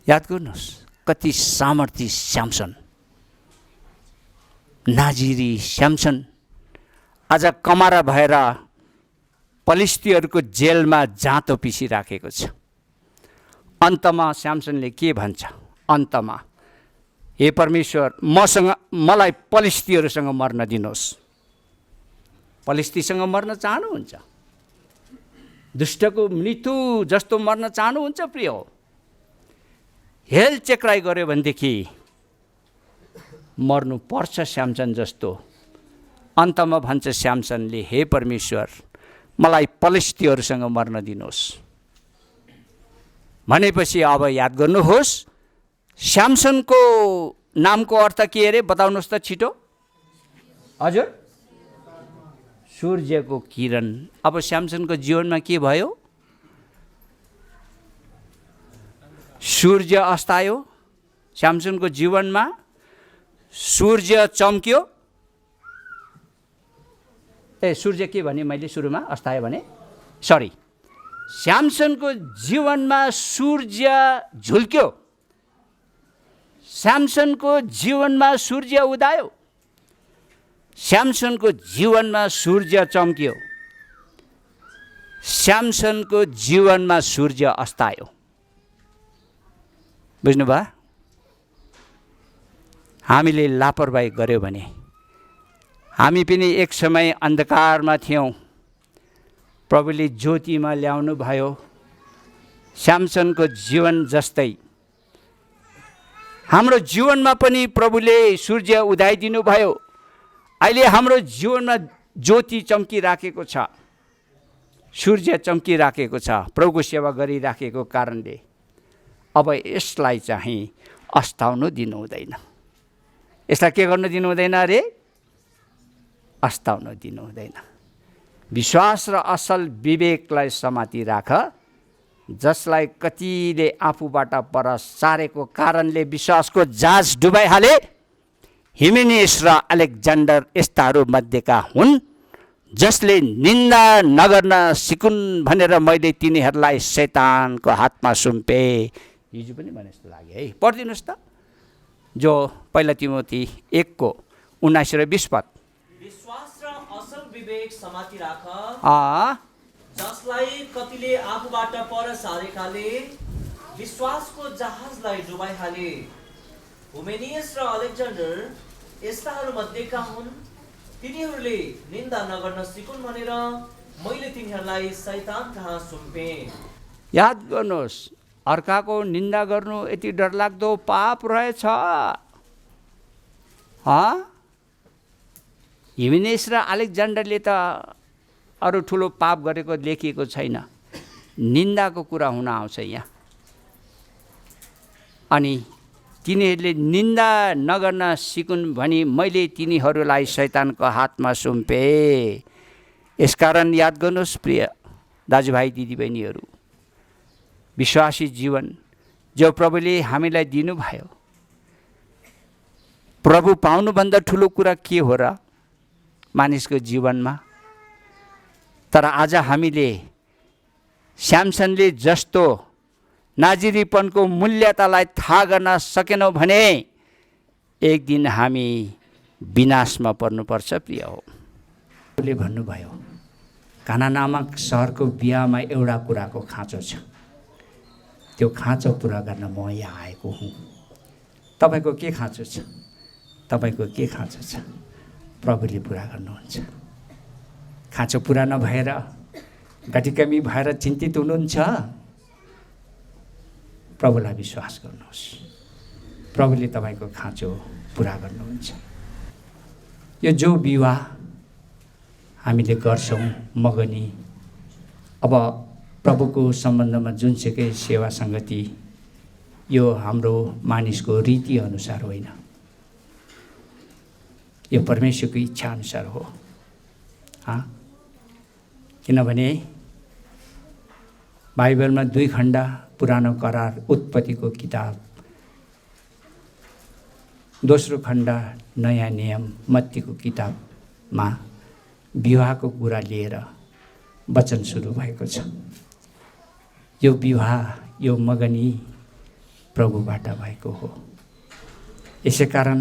[SPEAKER 1] याद गर्नुहोस्, कति सामर्थी स्याम्सन, नाजिरी स्याम्सन आज कमारा भएर पलिस्तीहरूको जेलमा जाँतो पिसिराखेको छ। अन्तमा स्याम्सनले के भन्छ? अन्तमा, हे परमेश्वर, मलाई पलिस्तीहरूसँग मर्न दिनुहोस्। पलिस्तीसँग मर्न चाहनुहुन्छ? दुष्टको मृत्यु जस्तो मर्न चाहनुहुन्छ प्रिय हो? हेल चेक्राइ गर्यो भनेदेखि मर्नु पर्छ स्याम्सन जस्तो। अन्तमा भन्छ स्याम्सनले, हे परमेश्वर, मलाई पलिस्तीहरूसँग मर्न दिनुहोस्। भनेपछि अब याद गर्नुहोस्, स्याम्सनको नामको अर्थ के अरे? बताउनुहोस् त छिटो। हजुर, सूर्यको किरण। अब स्याम्सनको जीवनमा के भयो? सूर्य अस्तायो। स्याम्सनको जीवनमा सूर्य चम्क्यो। सूर्य के भने मैले सुरुमा? अस्तायो भने सरी, स्याम्सनको जीवनमा सूर्य झुल्क्यो। स्याम्सनको जीवनमा सूर्य उदायो। स्याम्सनको जीवनमा सूर्य चम्क्यो। स्याम्सनको जीवनमा सूर्य अस्तायो। बुझ्नुभयो? हामीले लापरवाही गर्यो भने हामी पनि एक समय अन्धकारमा थियौँ, प्रभुले ज्योतिमा ल्याउनु भयो। स्यामसनको जीवन जस्तै हाम्रो जीवनमा पनि प्रभुले सूर्य उदाइदिनु भयो। अहिले हाम्रो जीवनमा ज्योति चम्किराखेको छ, सूर्य चम्किराखेको छ प्रभुको सेवा गरिराखेको कारणले। अब यसलाई चाहिँ अस्ताउनु दिनु हुँदैन। यसलाई के गर्नु दिनु हुँदैन अरे? अस्ताउनु दिनु हुँदैन। विश्वास र असल विवेकलाई समाति राख, जसलाई कतिले आफूबाट पर सारेको कारणले विश्वासको जहाज डुबाइहाले। हिमेनेस र अलेक्जेन्डर यस्ताहरू मध्येका हुन् जसले निन्दा नगर्न सिकुन् भनेर मैले तिनीहरूलाई शैतानको हातमा सुम्पेँ। हिजो पनि भने जस्तो लाग्यो है। पढिदिनुहोस् त, जो पहिला तिमोथी 1:19 र 20 पद।
[SPEAKER 2] विश्वास र असल विवेक समाति राख,
[SPEAKER 1] अँ
[SPEAKER 2] जसलाई कतिले आफूबाट पर सारेकाले विश्वासको जहाजलाई डुबाइहाले। हुमेनियस र अलेक्जेन्डर यस्ताहरू मध्येका हुन्, तिनीहरूले निन्दा नगर्न सिकुन् भनेर मैले तिनीहरूलाई शैतान कहाँ सुम्पेँ।
[SPEAKER 1] याद गर्नुहोस्, अर्काको निन्दा गर्नु यति डरलाग्दो पाप रहेछ। हिमेनेस र अलेक्जेन्डरले त अरू ठुलो पाप गरेको लेखिएको छैन, निन्दाको कुरा हुन आउँछ यहाँ। अनि तिनीहरूले निन्दा नगर्न सिकुन् भनी मैले तिनीहरूलाई शैतानको हातमा सुम्पेँ। यसकारण याद गर्नुहोस् प्रिय दाजुभाइ दिदीबहिनीहरू, विश्वासी जीवन जो प्रभुले हामीलाई दिनुभयो, प्रभु पाउनुभन्दा ठुलो कुरा के हो र मानिसको जीवनमा? तर आज हामीले स्यामसनले जस्तो नाजिरीपनको मूल्यतालाई थाहा गर्न सकेनौँ भने एक दिन हामी विनाशमा पर्नुपर्छ प्रिय हो। उसले भन्नुभयो, काना नामक सहरको बिहामा एउटा कुराको खाँचो छ, त्यो खाँचो पुरा गर्न म यहाँ आएको हुँ। तपाईँको के खाँचो छ? तपाईँको के खाँचो छ? प्रभुले पुरा गर्नुहुन्छ। खाँचो पुरा नभएर घटिकमी भएर चिन्तित हुनुहुन्छ, प्रभुलाई विश्वास गर्नुहोस्, प्रभुले तपाईँको खाँचो पुरा गर्नुहुन्छ। यो जो विवाह हामीले गर्छौँ मगनी, अब प्रभुको सम्बन्धमा जुनसुकै सेवा सङ्गति, यो हाम्रो मानिसको रीति अनुसार होइन, यो परमेश्वरको इच्छा अनुसार हो। किनभने बाइबलमा 2 खण्ड पुरानो करार उत्पत्तिको किताब, दोस्रो खण्ड नयाँ नियम मत्तीको किताबमा विवाहको कुरा लिएर वचन सुरु भएको छ। यो विवाह, यो मगनी प्रभुबाट भएको हो। यसै कारण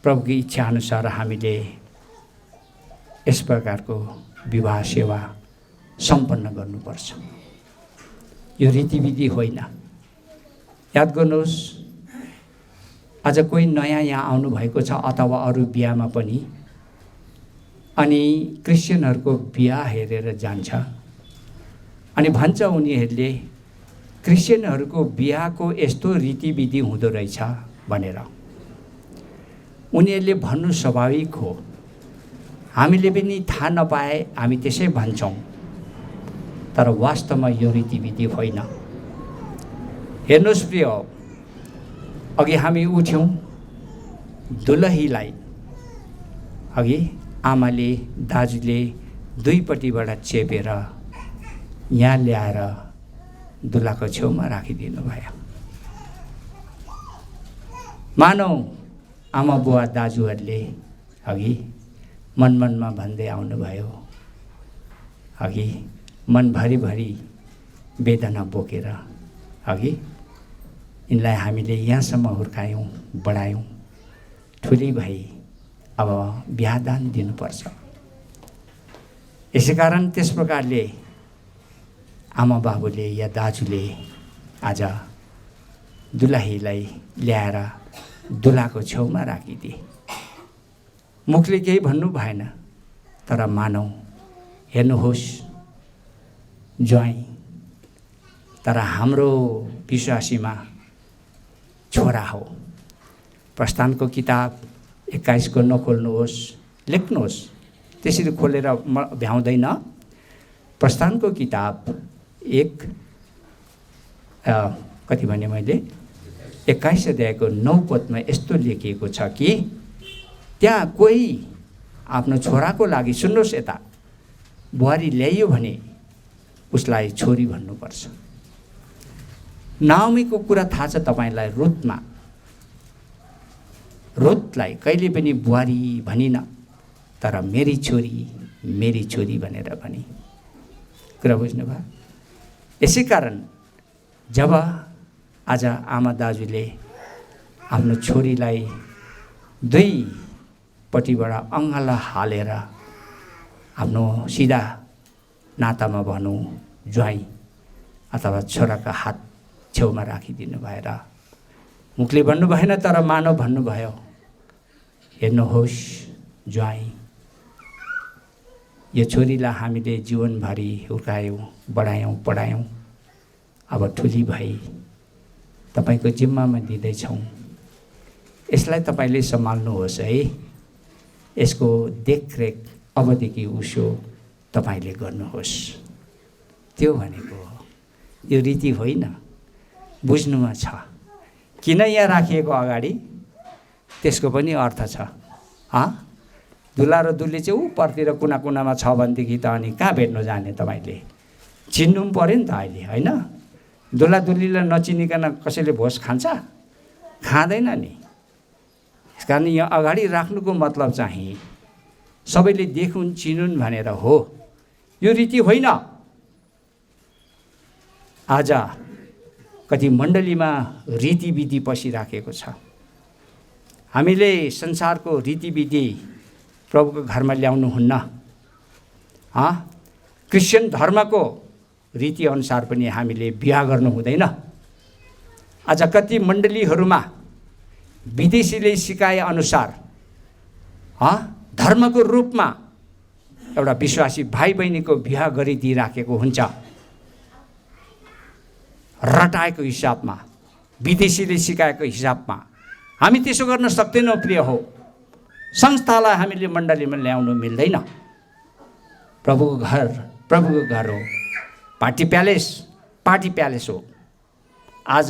[SPEAKER 1] प्रभुको इच्छा अनुसार हामीले यस प्रकारको विवाह सेवा सम्पन्न गर्नुपर्छ। यो रीतिविधि होइन। याद गर्नुहोस्, आज कोही नयाँ यहाँ आउनुभएको छ अथवा अरू बिहामा पनि, अनि क्रिस्चियनहरूको बिहा हेरेर जान्छ अनि भन्छ उनीहरूले क्रिस्चियनहरूको बिहाको यस्तो रीतिविधि हुँदो रहेछ भनेर। उनीहरूले भन्नु स्वाभाविक हो, हामीले पनि थाहा नपाए हामी त्यसै भन्छौँ, तर वास्तवमा यो रीतिविधि होइन। हेर्नुहोस् प्रिय, अघि हामी उठ्यौँ, दुलहीलाई अघि आमाले दाजुले दुईपट्टिबाट चेपेर यहाँ ल्याएर दुलाको छेउमा राखिदिनु भयो। मानौ आमा बुवा दाजुहरूले अघि मनमनमा भन्दै आउनुभयो, अघि मनभरिभरि वेदना बोकेर अघि यिनलाई हामीले यहाँसम्म हुर्कायौँ, बढायौँ, ठुली भई अब बिहादान दिनुपर्छ। यसै कारण त्यस प्रकारले आमा बाबुले या दाजुले आज दुलाहीलाई ल्याएर दुलाको छेउमा राखिदिए। मुखले केही भन्नु भएन, तर मानौ हेर्नुहोस् ज्वाइँ तर हाम्रो विश्वासीमा छोरा हो। प्रस्थानको किताब 21 को नखोल्नुहोस्, लेख्नुहोस्, त्यसरी खोलेर भ्याउँदैन। प्रस्थानको किताब 1 कति भने मैले 21 अध्यायको 9 पदमा यस्तो लेखिएको छ कि त्यहाँ कोही आफ्नो छोराको लागि, सुन्नुहोस् यता, बुहारी ल्याइयो भने उसलाई छोरी भन्नुपर्छ। नाओमीको कुरा थाहा छ तपाईँलाई। रुथलाई कहिले पनि बुहारी भनिन, तर मेरी छोरी भनेर भनी। कुरा बुझ्नुभयो? यसै कारण जब आज आमा दाजुले आफ्नो छोरीलाई दुईपट्टिबाट अङ्गाला हालेर आफ्नो सिधा नातामा भनौँ ज्वाइँ अथवा छोराका हात छेउमा राखिदिनु भएर मुखले भन्नु भएन, तर मानव भन्नुभयो, हेर्नुहोस् ज्वाइँ, यो छोरीलाई हामीले जीवनभरि हुर्कायौँ, बढायौँ, पढायौँ, अब ठुली भई तपाईँको जिम्मामा दिँदैछौँ। यसलाई तपाईँले सम्हाल्नुहोस् है। यसको देखरेख अबदेखि उसो तपाईँले गर्नुहोस्। त्यो भनेको हो, यो रीति होइन, बुझ्नुमा छ। किन यहाँ राखिएको अगाडि त्यसको पनि अर्थ छ। दुला र दुली चाहिँ ऊ परतिर कुना कुनामा छ भनेदेखि त अनि कहाँ भेट्न जाने? तपाईँले चिन्नु पनि पऱ्यो नि त अहिले, होइन? दुला दुलीलाई नचिनिकन कसैले भोज खान्छ? खाँदैन नि। यस कारण यहाँ अगाडि राख्नुको मतलब चाहिँ सबैले देखुन् चिनुन् भनेर हो। यो रीति होइन। आज कति मण्डलीमा रीतिविधि पसिराखेको छ। हामीले संसारको रीतिविधि प्रभुको घरमा ल्याउनुहुन्न। क्रिस्चियन धर्मको रीतिअनुसार पनि हामीले बिहा गर्नु हुँदैन। आज कति मण्डलीहरूमा विदेशीले सिकाए अनुसार धर्मको रूपमा एउटा विश्वासी भाइ बहिनीको बिहा गरिदिइराखेको हुन्छ, रटाएको हिसाबमा, विदेशीले सिकाएको हिसाबमा। हामी त्यसो गर्न सक्दैनौँ। प्रिय हो, संस्थालाई हामीले मण्डलीमा ल्याउनु मिल्दैन। प्रभुको घर हो, पार्टी प्यालेस हो। आज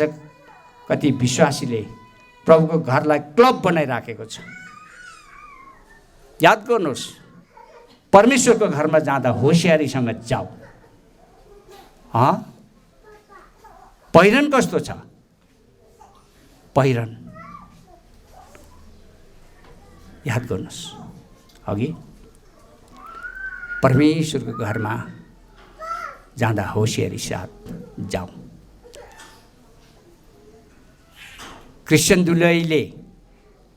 [SPEAKER 1] कति विश्वासीले प्रभुको घरलाई क्लब बनाइराखेको छ। याद गर्नुहोस्, परमेश्वरको घरमा जाँदा होसियारीसँग जाऊ। पहिरन कस्तो छ? पहिरन याद गर्नुहोस्। अघि परमेश्वरको घरमा जाँदा होसियारी साथ जाऊ। क्रिस्चियन दुलहीले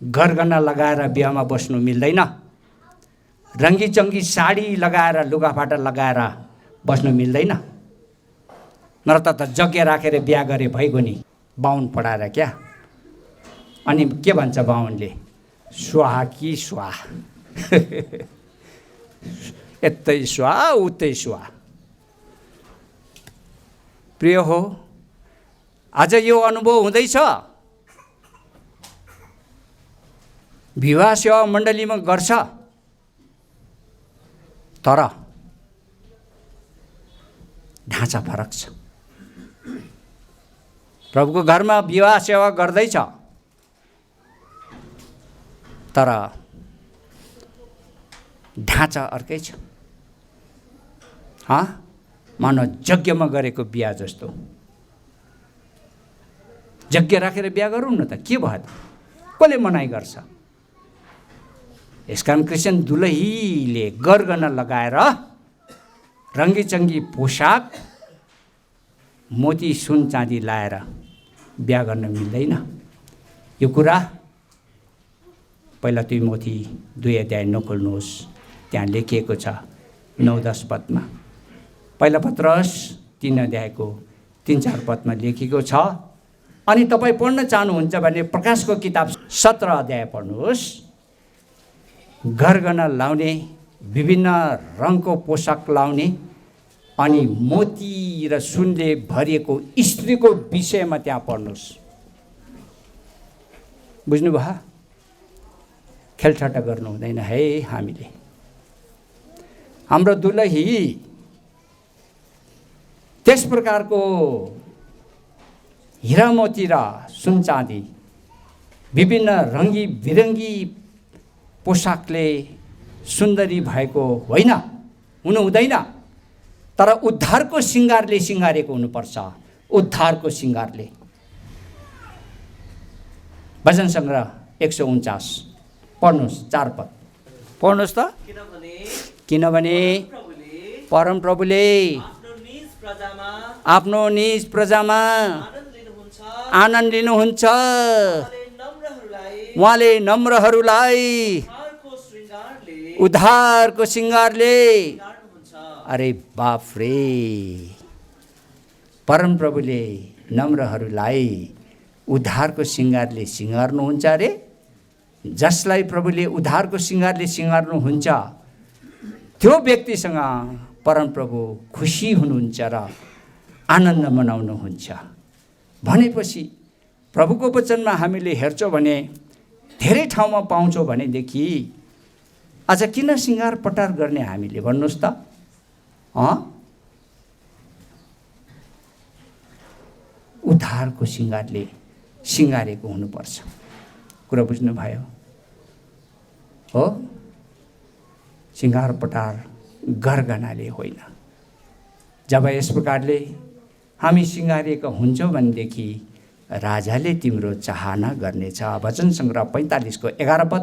[SPEAKER 1] गरगहना लगाएर बिहामा बस्नु मिल्दैन। रङ्गी चङ्गी साडी लगाएर, लुगाफाटा लगाएर बस्नु मिल्दैन। नत्र त यज्ञ राखेर बिहा गरे भइगयो नि, बाहुन पढाएर क्या। अनि के भन्छ बाहुनले? स्वाहा कि स्वाहा, यतै स्वाहा उतै स्वाहा। प्रिय हो, आज यो अनुभव हुँदैछ। विवाह सेवा मण्डलीमा गर्छ, तर ढाँचा फरक छ। प्रभुको घरमा विवाह सेवा गर्दैछ, तर ढाँचा अर्कै छ। मानव यज्ञमा गरेको बिहा जस्तो। यज्ञ राखेर बिहा गरौँ न त, के भयो त? कसले मनाइ गर्छ? यसकारण क्रिस्चियन दुलहीले गरगहना लगाएर, रङ्गी-चङ्गी पोसाक, मोती सुन चाँदी लाएर बिहा गर्न मिल्दैन। यो कुरा पहिला तिमोथी 2 अध्याय नखोल्नुहोस्, त्यहाँ लेखिएको छ 9-10 पदमा। पहिला पत्रस 3 अध्यायको 3-4 पदमा लेखिएको छ। अनि तपाईँ पढ्न चाहनुहुन्छ भने प्रकाशको किताब 17 अध्याय पढ्नुहोस्। गरगहना लाउने, विभिन्न रङको पोसाक लाउने अनि मोती र सुनले भरिएको स्त्रीको विषयमा त्यहाँ पढ्नुहोस्। बुझ्नुभयो? खेलठट्टा गर्नु हुँदैन है। हामीले हाम्रो दुलही त्यस प्रकारको हिरा मोती र सुन चाँदी विभिन्न रङ्गी बिरङ्गी पोसाकले सुन्दरी भएको होइन, हुनु हुँदैन। तर उद्धारको सिँगारले सिँगारेको हुनुपर्छ। उद्धारको सिँगारले। भजन सङ्ग्रह 149 पढ्नुहोस्, 4 पद पढ्नुहोस् त। किनभने परमप्रभुले आफ्नो निज प्रजामा आनन्द लिनुहुन्छ। उहाँले नम्रहरूलाई उद्धारको सिँगारले। अरे बाप रे! परमप्रभुले नम्रहरूलाई उद्धारको सिँगारले सिँगार्नुहुन्छ अरे। जसलाई प्रभुले उद्धारको सिँगारले सिँगार्नुहुन्छ त्यो व्यक्तिसँग परमप्रभु खुसी हुनुहुन्छ र आनन्द मनाउनुहुन्छ। भनेपछि प्रभुको वचनमा हामीले हेर्छौँ भने धेरै ठाउँमा पाउँछौँ भनेदेखि आज किन सिँगार पटार गर्ने हामीले भन्नुहोस् त? उद्धारको सिँगारले सिँगारेको हुनुपर्छ। कुरा बुझ्नुभयो हो? सिँगार पटार गरगहनाले होइन। जब यस प्रकारले हामी सिँगारिएका हुन्छौँ भनेदेखि राजाले तिम्रो चाहना गर्नेछ। वचन सङ्ग्रह 45 को 11 पद।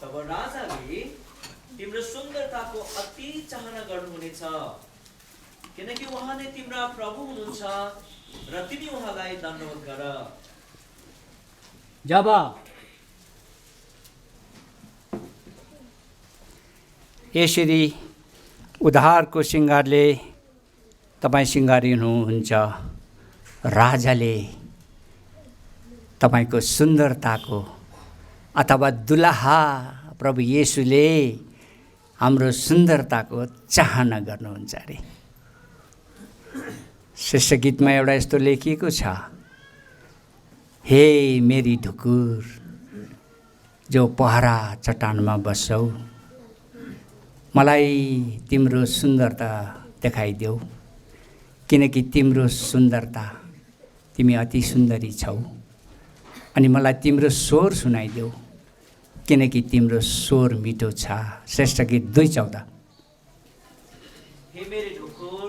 [SPEAKER 2] तब राजाले तिम्रो सुन्दरताको अति चाहना गर्नुहुनेछ, किनकि उहाँले तिम्रा प्रभु हुनुहुन्छ र तिमी उहाँलाई दण्डवत गर।
[SPEAKER 1] जब यसरी उद्धारको सिँगारले तपाईँ सिँगारिनुहुन्छ, राजाले तपाईँको सुन्दरताको अथवा दुलहा प्रभु येशूले हाम्रो सुन्दरताको चाहना गर्नुहुन्छ अरे। श्रेष्ठ गीतमा एउटा यस्तो लेखिएको छ, हे मेरी ढुकुर जो पहरा चट्टानमा बस्छौ, मलाई तिम्रो सुन्दरता देखाइदेऊ, किनकि तिम्रो सुन्दरता, तिमी अति सुन्दरी छौ। अनि मलाई तिम्रो स्वर सुनाइदेऊ, किनकि तिम्रो स्वर मिठो छ। श्रेष्ठ गीत 2:14।
[SPEAKER 2] हे मेरी ढुकुर,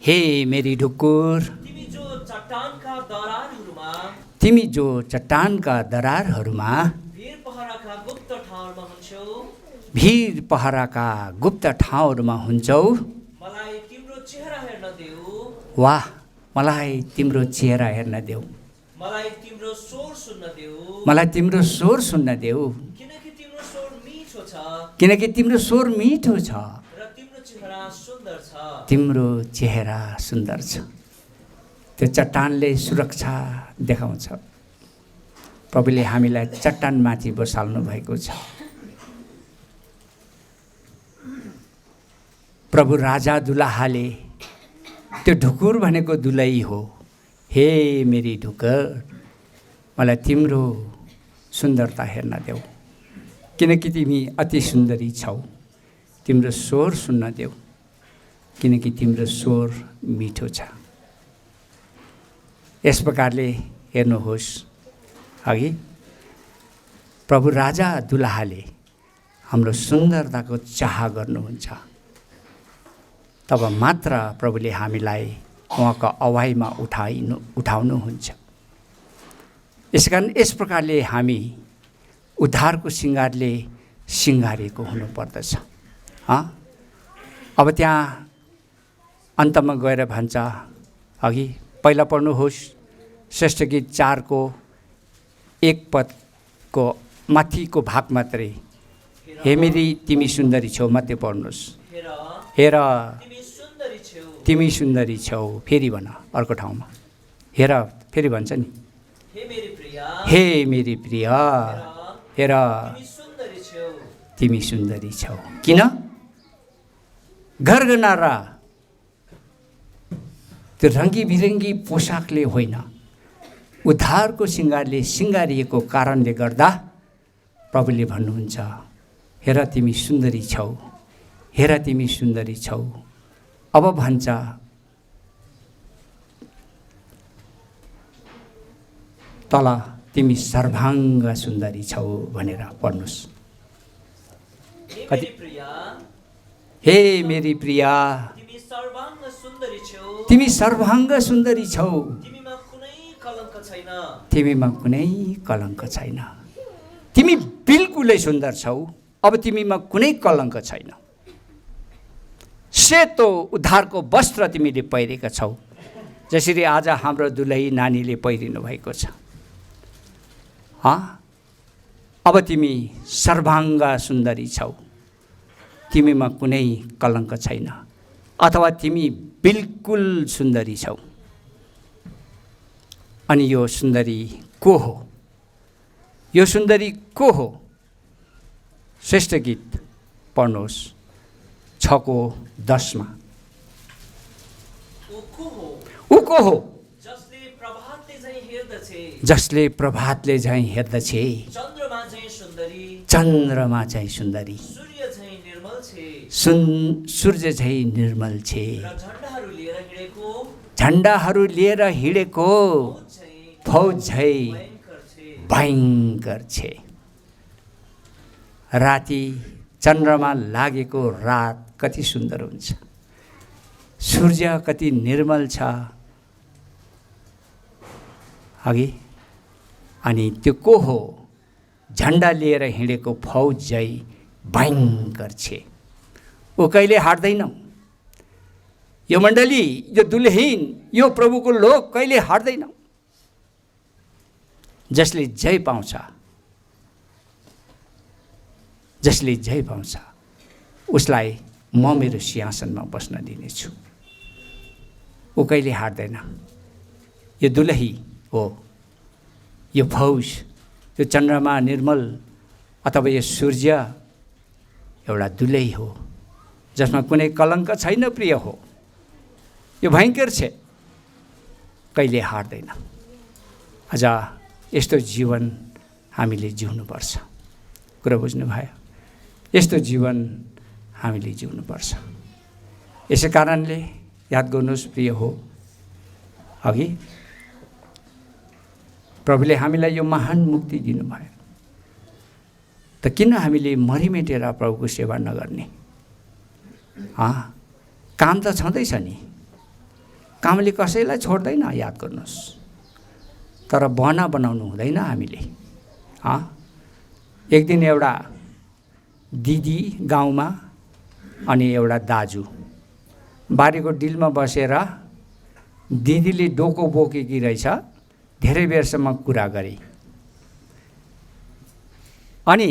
[SPEAKER 1] हे मेरी ढुकुर,
[SPEAKER 2] तिमी जो चट्टानका दरारहरूमा,
[SPEAKER 1] तिमी जो चट्टानका दरारहरूमा
[SPEAKER 2] भिर पहराका गुप्त ठाउँमा हुन्छौ,
[SPEAKER 1] भिर पहराका गुप्त ठाउँहरूमा हुन्छौ,
[SPEAKER 2] मलाई तिम्रो चेहरा हेर्न देऊ,
[SPEAKER 1] वाह, मलाई तिम्रो चेहरा हेर्न देऊ,
[SPEAKER 2] मलाई तिम्रो स्वर सुन्न देऊ,
[SPEAKER 1] मलाई तिम्रो स्वर सुन्न देऊ,
[SPEAKER 2] किनकि तिम्रो स्वर मिठो छ,
[SPEAKER 1] किनकि तिम्रो स्वर मिठो छ
[SPEAKER 2] र तिम्रो चेहरा सुन्दर छ।
[SPEAKER 1] तिम्रो चेहरा सुन्दर छ। त्यो चट्टानले सुरक्षा देखाउँछ। प्रभुले हामीलाई चट्टानमाथि बसाल्नु भएको छ। प्रभु राजा दुलहाले, त्यो ढुकुर भनेको दुलही हो। हे मेरी ढुकुर, मलाई तिम्रो सुन्दरता हेर्न देऊ, किनकि तिमी अति सुन्दरी छौ। तिम्रो स्वर सुन्न देऊ, किनकि तिम्रो स्वर मिठो छ। यस प्रकारले हेर्नुहोस्, अघि प्रभु राजा दुलहाले हाम्रो सुन्दरताको चाह गर्नुहुन्छ। तब मात्र प्रभुले हामीलाई उहाँको अवाईमा उठाउनुहुन्छ। यसकारण यस प्रकारले हामी उद्धारको सिँगारले सिँगारेको हुनुपर्दछ। अब त्यहाँ अन्तमा गएर भन्छ, अघि पहिला पढ्नुहोस्, श्रेष्ठ गीत 4 को 1 पदको माथिको भाग मात्रै, हे मेरी तिमी सुन्दरी छौ, मात्रै पढ्नुहोस्। हेर तिमी सुन्दरी छौ। फेरि भन अर्को ठाउँमा, हेर फेरि भन्छ नि,
[SPEAKER 2] हे मेरी प्रिया,
[SPEAKER 1] हे मेरी प्रिय, हेर
[SPEAKER 2] तिमी सुन्दरी छौ।
[SPEAKER 1] तिमी सुन्दरी छौ। किन? गरगनारा त्यो रङ्गी बिरङ्गी पोसाकले होइन, उद्धारको सिँगारले सिँगारिएको कारणले गर्दा प्रभुले भन्नुहुन्छ, हेर तिमी सुन्दरी छौ, हेर तिमी सुन्दरी छौ। अब भन्छ, तल तिमी सर्वाङ्ग सुन्दरी छौ भनेर पढ्नुहोस्।
[SPEAKER 2] हे मेरी प्रिया,
[SPEAKER 1] हे मेरी प्रिया,
[SPEAKER 2] तिमी सर्वाङ्ग सुन्दरी छौ।
[SPEAKER 1] तिमी सर्वाङ्ग सुन्दरी छौ।
[SPEAKER 2] तिमीमा कुनै कलङ्क छैन।
[SPEAKER 1] तिमीमा कुनै कलङ्क छैन। तिमी बिल्कुलै सुन्दर छौ। अब तिमीमा कुनै कलङ्क छैन। सेतो उद्धारको वस्त्र तिमीले पहिरेका छौ, जसरी आज हाम्रो दुलही नानीले पहिरिनु भएको छ। अब तिमी सर्वाङ्ग सुन्दरी छौ। तिमीमा कुनै कलङ्क छैन, अथवा तिमी बिल्कुल सुन्दरी छौ। अनि यो सुन्दरी को हो? यो सुन्दरी को हो? श्रेष्ठ गीत पढ्नुहोस् 6:10। ऊ को हो?
[SPEAKER 2] जसले प्रभातले झैं हेर्दछे।
[SPEAKER 1] जसले प्रभातले झैं हेर्दछे।
[SPEAKER 2] चन्द्रमा झैं सुन्दरी।
[SPEAKER 1] चन्द्रमा झैं सुन्दरी।
[SPEAKER 2] सूर्य झैं निर्मल छे।
[SPEAKER 1] सूर्य झैं निर्मल छे।
[SPEAKER 2] र झण्डाहरू लिएर हिँडेको।
[SPEAKER 1] झण्डाहरू लिएर हिँडेको फौज झैं भयङ्कर छे। राति चन्द्रमा लागेको रात कति सुन्दर हुन्छ। सूर्य कति निर्मल छ अघि। अनि त्यो को हो? झण्डा लिएर हिँडेको फौज झैं भयङ्कर छे। ऊ कहिले हार्दैन। यो मण्डली, यो दुल्हीन, यो प्रभुको लोक कहिले हार्दैन। जसले जय पाउँछ, जसले जय पाउँछ उसलाई म मेरो सिंहासनमा बस्न दिनेछु। ऊ कहिले हार्दैन। यो दुलही हो, यो फौज, यो चन्द्रमा निर्मल अथवा यो सूर्य एउटा दुलही हो जसमा कुनै कलङ्क छैन। प्रिय हो, यो भयङ्कर छ, कहिले हार्दैन। अझ यस्तो जीवन हामीले जिउनुपर्छ। कुरा बुझ्नुभयो? यस्तो जीवन हामीले जिउनुपर्छ। यसै कारणले याद गर्नुहोस् प्रिय हो, अघि प्रभुले हामीलाई यो महान मुक्ति दिनुभयो, त किन हामीले मरिमेटेर प्रभुको सेवा नगर्ने? काम त छँदैछ नि। कामले कसैलाई छोड्दैन, याद गर्नुहोस्। तर बहना बनाउनु हुँदैन हामीले। एक दिन एउटा दिदी गाउँमा अनि एउटा दाजु बारीको डिलमा बसेर दिदीले डोको बोकेकी रहेछ। धेरै बेरसम्म कुरा गरे। अनि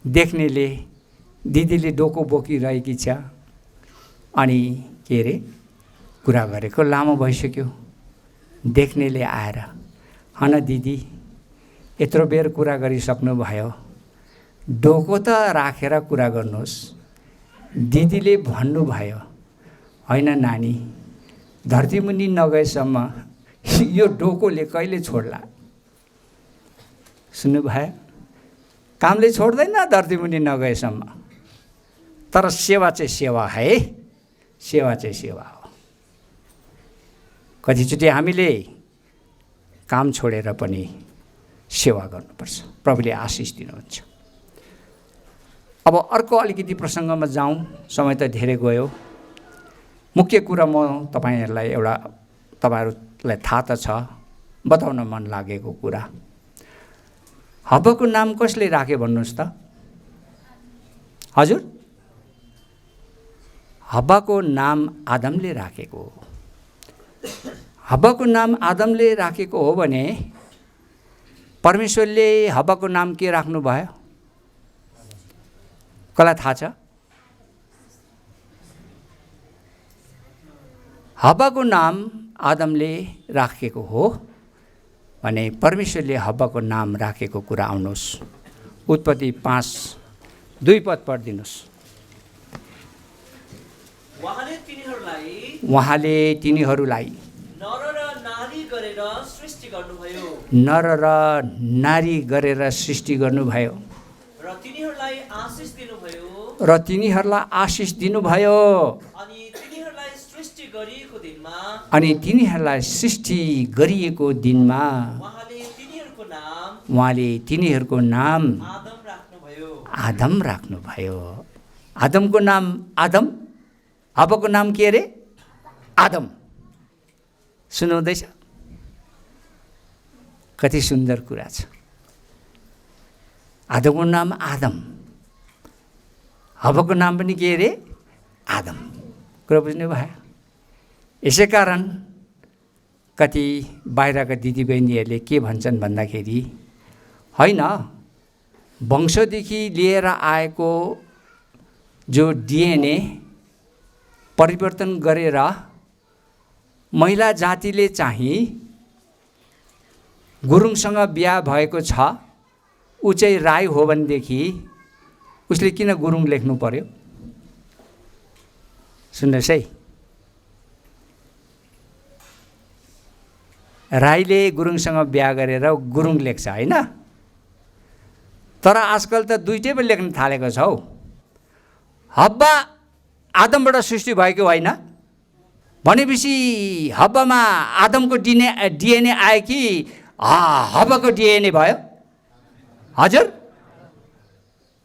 [SPEAKER 1] देख्नेले दिदीले डोको बोकिरहेकी छ अनि के अरे कुरा गरेको लामो भइसक्यो। देख्नेले आएर, हन दिदी यत्रो बेर कुरा गरिसक्नु भयो, डोको त राखेर कुरा गर्नुहोस्। दिदीले भन्नुभयो, होइन नानी, धरतीमुनि नगएसम्म यो डोकोले कहिले छोड्ला? सुन्नुभयो? कामले छोड्दैन धरतीमुनि नगएसम्म। तर सेवा चाहिँ सेवा है। सेवा चाहिँ सेवा हो। कतिचोटि हामीले काम छोडेर पनि सेवा गर्नुपर्छ। प्रभुले आशिष दिनुहुन्छ। अब अर्को अलिकति प्रसङ्गमा जाउँ, समय त धेरै गयो। मुख्य कुरा म तपाईँहरूलाई एउटा, तपाईँहरूलाई थाहा त छ, बताउन मन लागेको कुरा। हब्बाको नाम कसले राखे भन्नुहोस् त? हजुर, हब्बाको नाम आदमले राखेको हो। हब्बाको नाम आदमले राखेको हो भने परमेश्वरले हब्बाको नाम के राख्नु भयो? कसलाई थाहा छ? हब्बाको नाम आदमले राखेको हो भने परमेश्वरले हब्बाको नाम राखेको कुरा आउनुहोस्। उत्पत्ति 5:2 पद पढिदिनुहोस्। उहाँले तिनीहरूलाई
[SPEAKER 2] नर र नारी गरेर सृष्टि गर्नुभयो
[SPEAKER 1] नर र नारी गरेर सृष्टि गर्नुभयो
[SPEAKER 2] र तिनीहरूलाई आशिष दिनुभयो
[SPEAKER 1] र तिनीहरूलाई आशिष दिनुभयो।
[SPEAKER 2] अनि तिनीहरूलाई सृष्टि गरिएको दिनमा
[SPEAKER 1] अनि तिनीहरूलाई सृष्टि गरिएको दिनमा उहाँले तिनीहरूको नाम
[SPEAKER 2] आदम राख्नुभयो।
[SPEAKER 1] आदम राख्नुभयो। आदमको नाम आदम, हब्बाको नाम के अरे? आदम। सुन्नुहुँदैछ? कति सुन्दर कुरा छ। आदमको नाम आदम, हब्बाको नाम पनि के अरे? आदम। कुरा बुझ्नुभयो? यसै कारण कति बाहिरका दिदीबहिनीहरूले के भन्छन् भन्दाखेरि होइन, वंशदेखि लिएर आएको जो डिएनए परिवर्तन गरेर महिला जातिले चाहिँ गुरुङसँग बिहा भएको छ, ऊ चाहिँ राई हो भनेदेखि उसले किन गुरुङ लेख्नु पर्यो? सुन्नुहोस् है, राईले गुरुङसँग बिहा गरेर गुरुङ लेख्छ होइन? तर आजकल त दुईटै पनि लेख्न थालेको छ हौ। हब्बा आदमबाट सृष्टि भएको होइन भनेपछि हब्बामा आदमको डिएनए आयो कि हब्बाको डिएनए भयो? हजुर,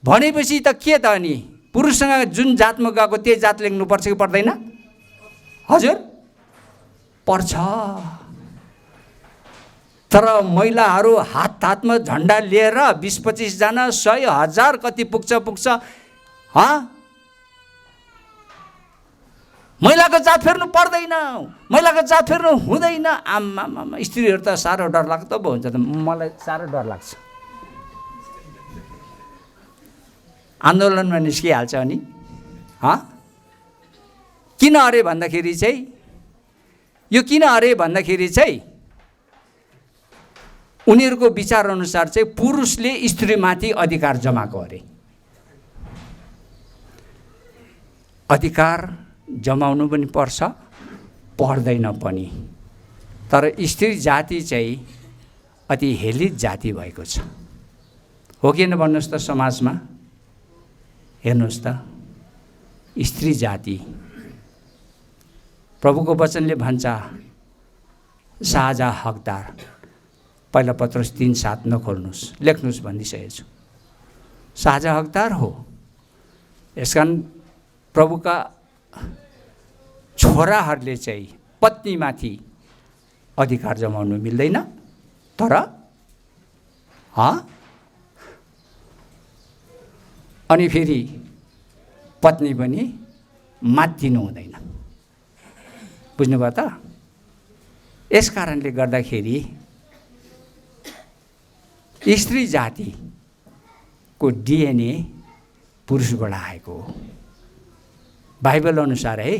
[SPEAKER 1] भनेपछि त के त अनि पुरुषसँग जुन जातमा गएको त्यही जात लेख्नुपर्छ कि पर्दैन? हजुर, पर्छ। तर महिलाहरू हात हातमा झन्डा लिएर 20-25 जना 100,000 कति पुग्छ महिलाको जात फेर्नु पर्दैन, महिलाको जात फेर्नु हुँदैन। आमा स्त्रीहरू त साह्रो डर लाग्दो पो हुन्छ त। मलाई साह्रो डर लाग्छ। आन्दोलनमा निस्किहाल्छ अनि किन अरे भन्दाखेरि चाहिँ यो किन अरे भन्दाखेरि चाहिँ उनीहरूको विचार अनुसार चाहिँ पुरुषले स्त्रीमाथि अधिकार जमाएको अरे। अधिकार जमाउनु पनि पर्छ, पर्दैन पनि। तर स्त्री जाति चाहिँ अति हेलित जाति भएको छ, हो कि भन्नुहोस् त? समाजमा हेर्नुहोस् त, स्त्री जाति प्रभुको वचनले भन्छ साझा हकदार। पहिला पत्रुस 3:7 नखोल्नुहोस्, लेख्नुहोस् भनिसकेको छु। साझा हकदार हो। यसकारण प्रभुका छोराहरूले चाहिँ पत्नीमाथि अधिकार जमाउनु मिल्दैन। तर अनि फेरि पत्नी पनि मात्तिनु हुँदैन। बुझ्नुभयो त? यस कारणले गर्दाखेरि स्त्री जातिको डिएनए पुरुषबाट आएको हो। बाइबल अनुसार है,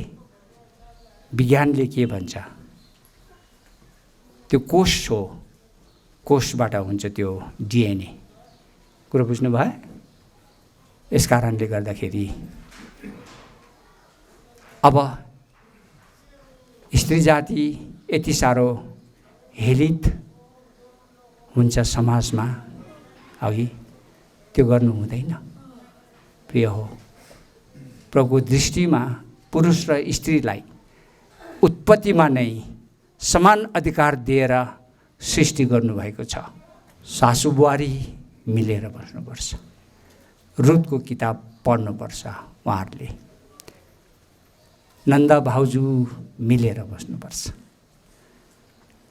[SPEAKER 1] विज्ञानले के भन्छ? त्यो कोष हो, कोषबाट हुन्छ त्यो डिएनए। कुरा बुझ्नुभयो? यस कारणले गर्दाखेरि अब स्त्री जाति यति साह्रो हेलित हुन्छ समाजमा, अघि त्यो गर्नु हुँदैन। प्रिय हो, प्रभुको दृष्टिमा पुरुष र स्त्रीलाई उत्पत्तिमा नै समान अधिकार दिएर सृष्टि गर्नुभएको छ। सासु बुहारी मिलेर बस्नुपर्छ। रुथको किताब पढ्नुपर्छ। उहाँहरूले नन्दा भाउजू मिलेर बस्नुपर्छ।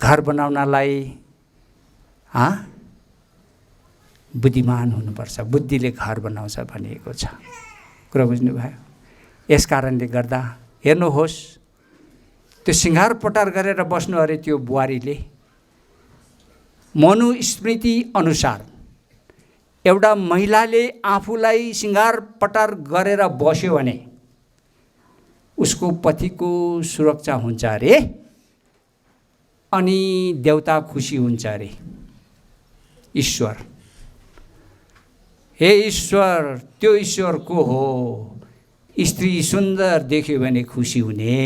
[SPEAKER 1] घर बनाउनलाई बुद्धिमान हुनुपर्छ। बुद्धिले घर बनाउँछ भनिएको छ। कुरा बुझ्नुभयो? यस कारणले गर्दा हेर्नुहोस्, त्यो सिँगार पटार गरेर बस्नु अरे त्यो बुहारीले। मनुस्मृति अनुसार एउटा महिलाले आफूलाई सिँगार पटार गरेर बस्यो भने उसको पतिको सुरक्षा हुन्छ अरे। अनि देवता खुसी हुन्छ अरे। ईश्वर, हे ईश्वर, त्यो ईश्वर को हो? स्त्री सुन्दर देख्यो भने खुसी हुने,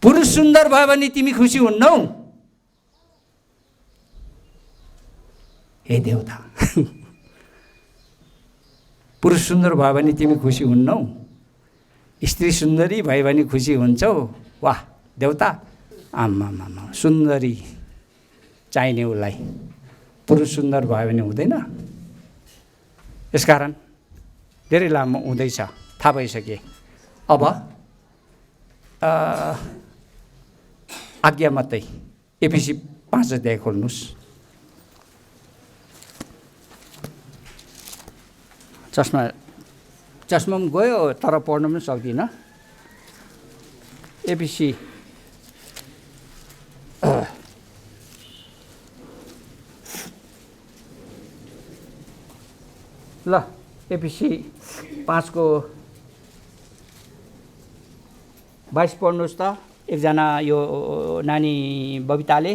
[SPEAKER 1] पुरुष सुन्दर भयो भने तिमी खुसी हुन्नौ? हे देवता, पुरुष सुन्दर भयो भने तिमी खुसी हुन्नौ? स्त्री सुन्दरी भयो भने खुसी हुन्छौ? वाह देवता, आमामामा, सुन्दरी चाहिने उसलाई, पुरुष सुन्दर भयो भने हुँदैन। यसकारण धेरै लामो हुँदैछ, थाहा भइसके। अब आज्ञा मात्रै। एफिसी 5 अध्याय खोल्नुहोस्। चस्मा पनि गयो तर पढ्न पनि सक्दिनँ। एफिसी ल एफिसी 5 को 22 पढ्नुहोस् त। एकजना यो नानी बबिताले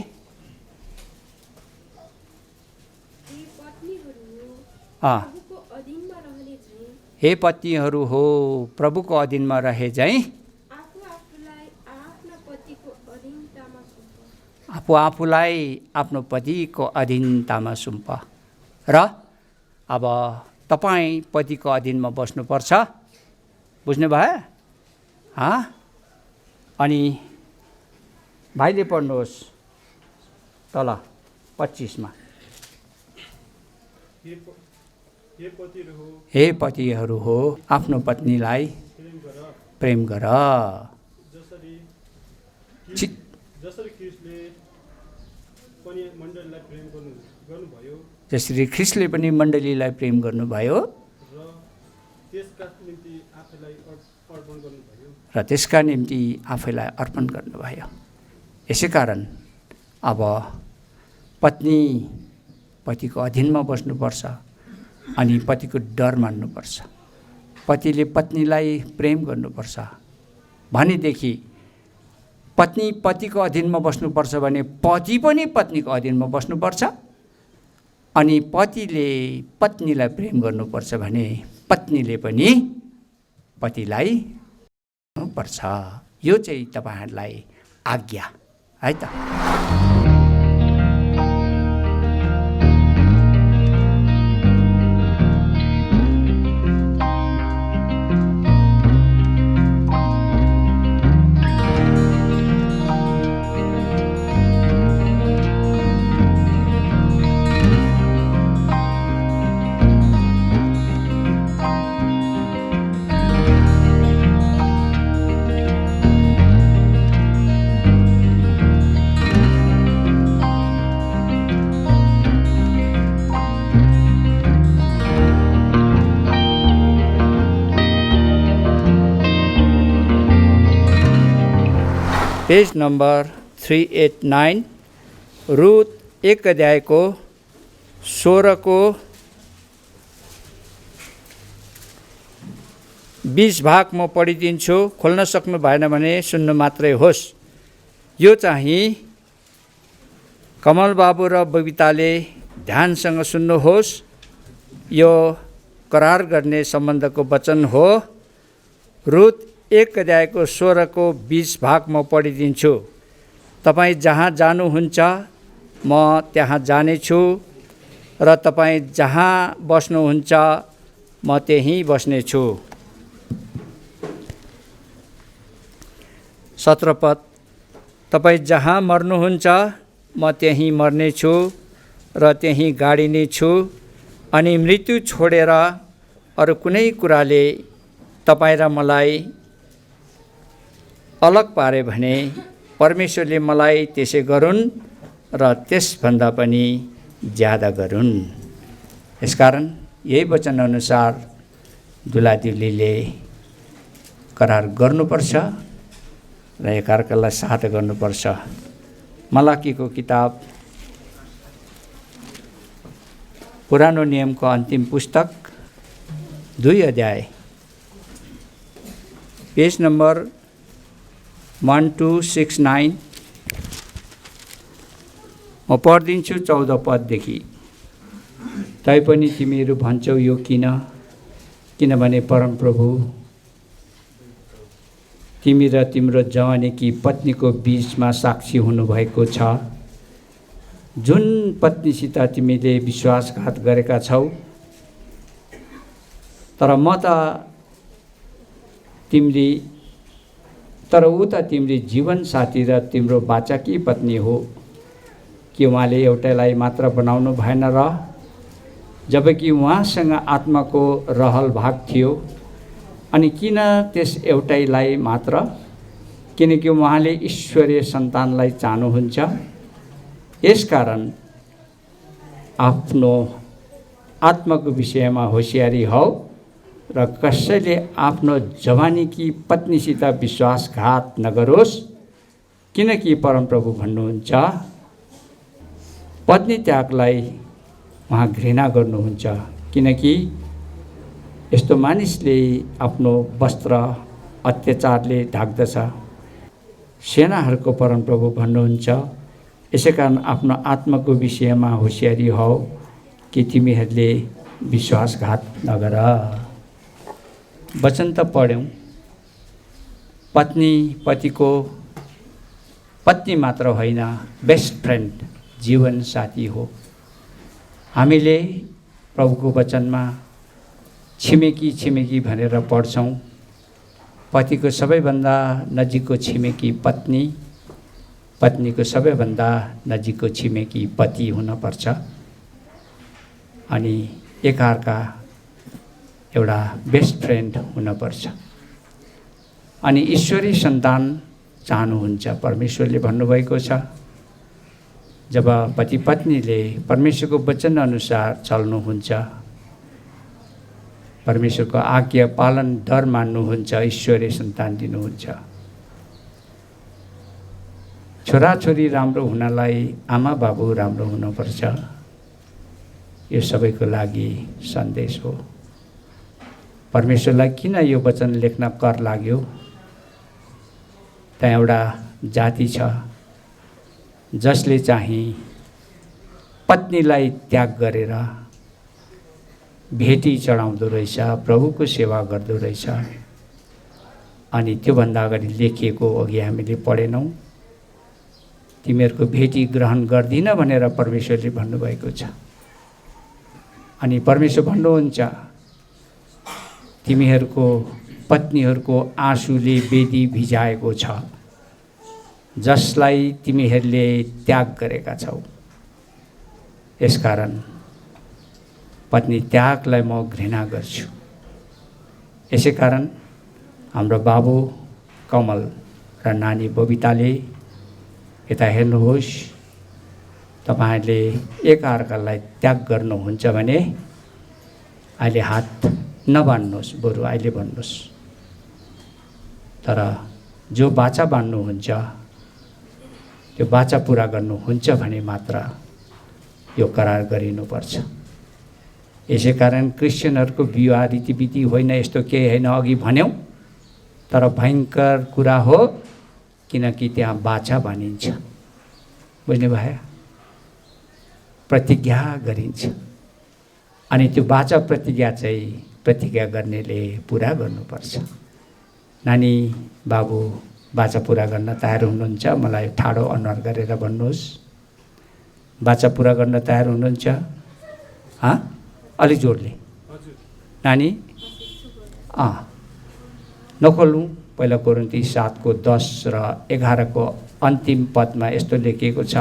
[SPEAKER 1] हे पत्नीहरू हो प्रभुको अधीनमा रहे झैँ आफू आफूलाई आफ्नो पतिको अधीनतामा सुम्प। र अब तपाईँ पतिको अधीनमा बस्नुपर्छ, बुझ्नुभयो? अनि भाइले पढ्नुहोस् तल 25 मा। हे पतिहरू हो आफ्नो पत्नीलाई प्रेम गर, जसरी ख्रिस्टले पनि मण्डलीलाई प्रेम गर्नुभयो र त्यसका निम्ति आफैलाई अर्पण गर्नुभयो। यसै कारण अब पत्नी पतिको अधीनमा बस्नुपर्छ अनि पतिको डर मान्नुपर्छ। पतिले पत्नीलाई प्रेम गर्नुपर्छ भनेदेखि पत्नी पतिको अधीनमा बस्नुपर्छ भने पति पनि पत्नीको अधीनमा बस्नुपर्छ। अनि पतिले पत्नीलाई प्रेम गर्नुपर्छ भने पत्नीले पनि पतिलाई पर्छ। यो चाहिँ तपाईहरुलाई आज्ञा है त। पेज नम्बर 389 रुथ 1 अध्यायको 16 को 20 भाग म पढिदिन्छु। खोल्न सक्नु भएन भने सुन्नु मात्रै होस्। यो चाहिँ कमल बाबु र बबिताले ध्यानसँग सुन्नुहोस्। यो करार गर्ने सम्बन्धको वचन हो। रुथ 1 अध्यायको 16 को 20 भाग म पढिदिन्छु। तपाईँ जहाँ जानुहुन्छ म त्यहाँ जानेछु र तपाईँ जहाँ बस्नुहुन्छ म त्यहीँ बस्नेछु। 17 पद, तपाईँ जहाँ मर्नुहुन्छ म त्यहीँ मर्नेछु र त्यहीँ गाडिनेछु। अनि मृत्यु छोडेर अरू कुनै कुराले तपाईँ र मलाई अलग पारे भने परमेश्वरले मलाई त्यसै गरून् र त्यसभन्दा पनि ज्यादा गरून्। यसकारण यही वचन अनुसार दुलादिलीले करार गर्नुपर्छ र एकअर्कालाई सहायता गर्नुपर्छ। मलाकीको किताब पुरानो नियमको अन्तिम पुस्तक 2 अध्याय पेज नम्बर 1269 म पढिदिन्छु 14 पददेखि। तैपनि तिमीहरू भन्छौ यो किनभने परमप्रभु तिमी र तिम्रो जवानीकी पत्नीको बीचमा साक्षी हुनुभएको छ। जुन पत्नीसित तिमीले विश्वासघात गरेका छौ, तर ऊ त तिम्री जीवन साथी र तिम्रो बाचाकी पत्नी हो। कि उहाँले एउटैलाई मात्र बनाउनु भएन र? जबकि उहाँसँग आत्माको रहल भाग थियो। अनि किन त्यस एउटैलाई मात्र? किनकि उहाँले ईश्वरीय सन्तानलाई चाहनुहुन्छ। यसकारण आफ्नो आत्माको विषयमा होशियारी हौ र कसैले आफ्नो जवानीकी पत्नीसित विश्वासघात नगरोस्। किनकि परमप्रभु भन्नुहुन्छ, पत्नी त्यागलाई उहाँ घृणा गर्नुहुन्छ। किनकि यस्तो मानिसले आफ्नो वस्त्र अत्याचारले ढाक्दछ। सेनाहरूको परमप्रभु भन्नुहुन्छ, यसैकारण आफ्नो आत्माको विषयमा होशियारी हौ कि तिमीहरूले विश्वासघात नगर। वचन त पढ्यौँ। पत्नी मात्र होइन, बेस्ट फ्रेन्ड, जीवन साथी हो। हामीले प्रभुको वचनमा छिमेकी भनेर पढ्छौँ। पतिको सबैभन्दा नजिकको छिमेकी पत्नी, पत्नीको सबैभन्दा नजिकको छिमेकी पति हुनपर्छ। अनि एकअर्का एउटा बेस्ट फ्रेन्ड हुनपर्छ। अनि ईश्वरीय सन्तान चाहनुहुन्छ। परमेश्वरले भन्नुभएको छ, जब पति पत्नीले परमेश्वरको वचन अनुसार चल्नुहुन्छ, परमेश्वरको आज्ञा पालन डर मान्नुहुन्छ, ईश्वरीय सन्तान दिनुहुन्छ। छोराछोरी राम्रो हुनलाई आमा बाबु राम्रो हुनुपर्छ। यो सबैको लागि सन्देश हो। परमेश्वरलाई किन यो वचन लेख्न कर लाग्यो? त्यहाँ एउटा जाति छ जसले चाहिँ पत्नीलाई त्याग गरेर भेटी चढाउँदो रहेछ, प्रभुको सेवा गर्दो रहेछ। अनि त्योभन्दा अगाडि लेखिएको अघि हामीले पढेनौँ, तिमीहरूको भेटी ग्रहण गर्दिन भनेर परमेश्वरले भन्नुभएको छ। अनि परमेश्वर भन्नुहुन्छ, तिमीहरूको पत्नीहरूको आँसुले वेदी भिजाएको छ, जसलाई तिमीहरूले त्याग गरेका छौ। यसकारण पत्नी त्यागलाई म घृणा गर्छु। यसैकारण हाम्रो बाबु कमल र नानी बबिताले यता हेर्नुहोस्, तपाईहरूले एकअर्कालाई त्याग गर्नुहुन्छ भने अहिले हात नबान्नुहोस्, बरु अहिले भन्नुहोस्। तर जो बाचा बान्नुहुन्छ त्यो बाचा पुरा गर्नुहुन्छ भने मात्र यो करार गरिनुपर्छ। यसैकारण क्रिस्चियनहरूको विवाह रीतिविधि होइन, यस्तो केही होइन, अघि भन्यौँ। तर भयङ्कर कुरा हो, किनकि त्यहाँ बाचा बानिन्छ। बुझ्नुभयो? प्रतिज्ञा गरिन्छ। अनि त्यो बाचा प्रतिज्ञा गर्नेले पुरा गर्नुपर्छ। नानी बाबु बाचा पुरा गर्न तयार हुनुहुन्छ? मलाई ठाडो अनुहार गरेर भन्नुहोस्। बाचा पुरा गर्न तयार हुनुहुन्छ? अलि जोडले। नानी नखोल्नु। पहिला कोरिन्थी 7:10 र 11 अन्तिम पदमा यस्तो लेखिएको छ,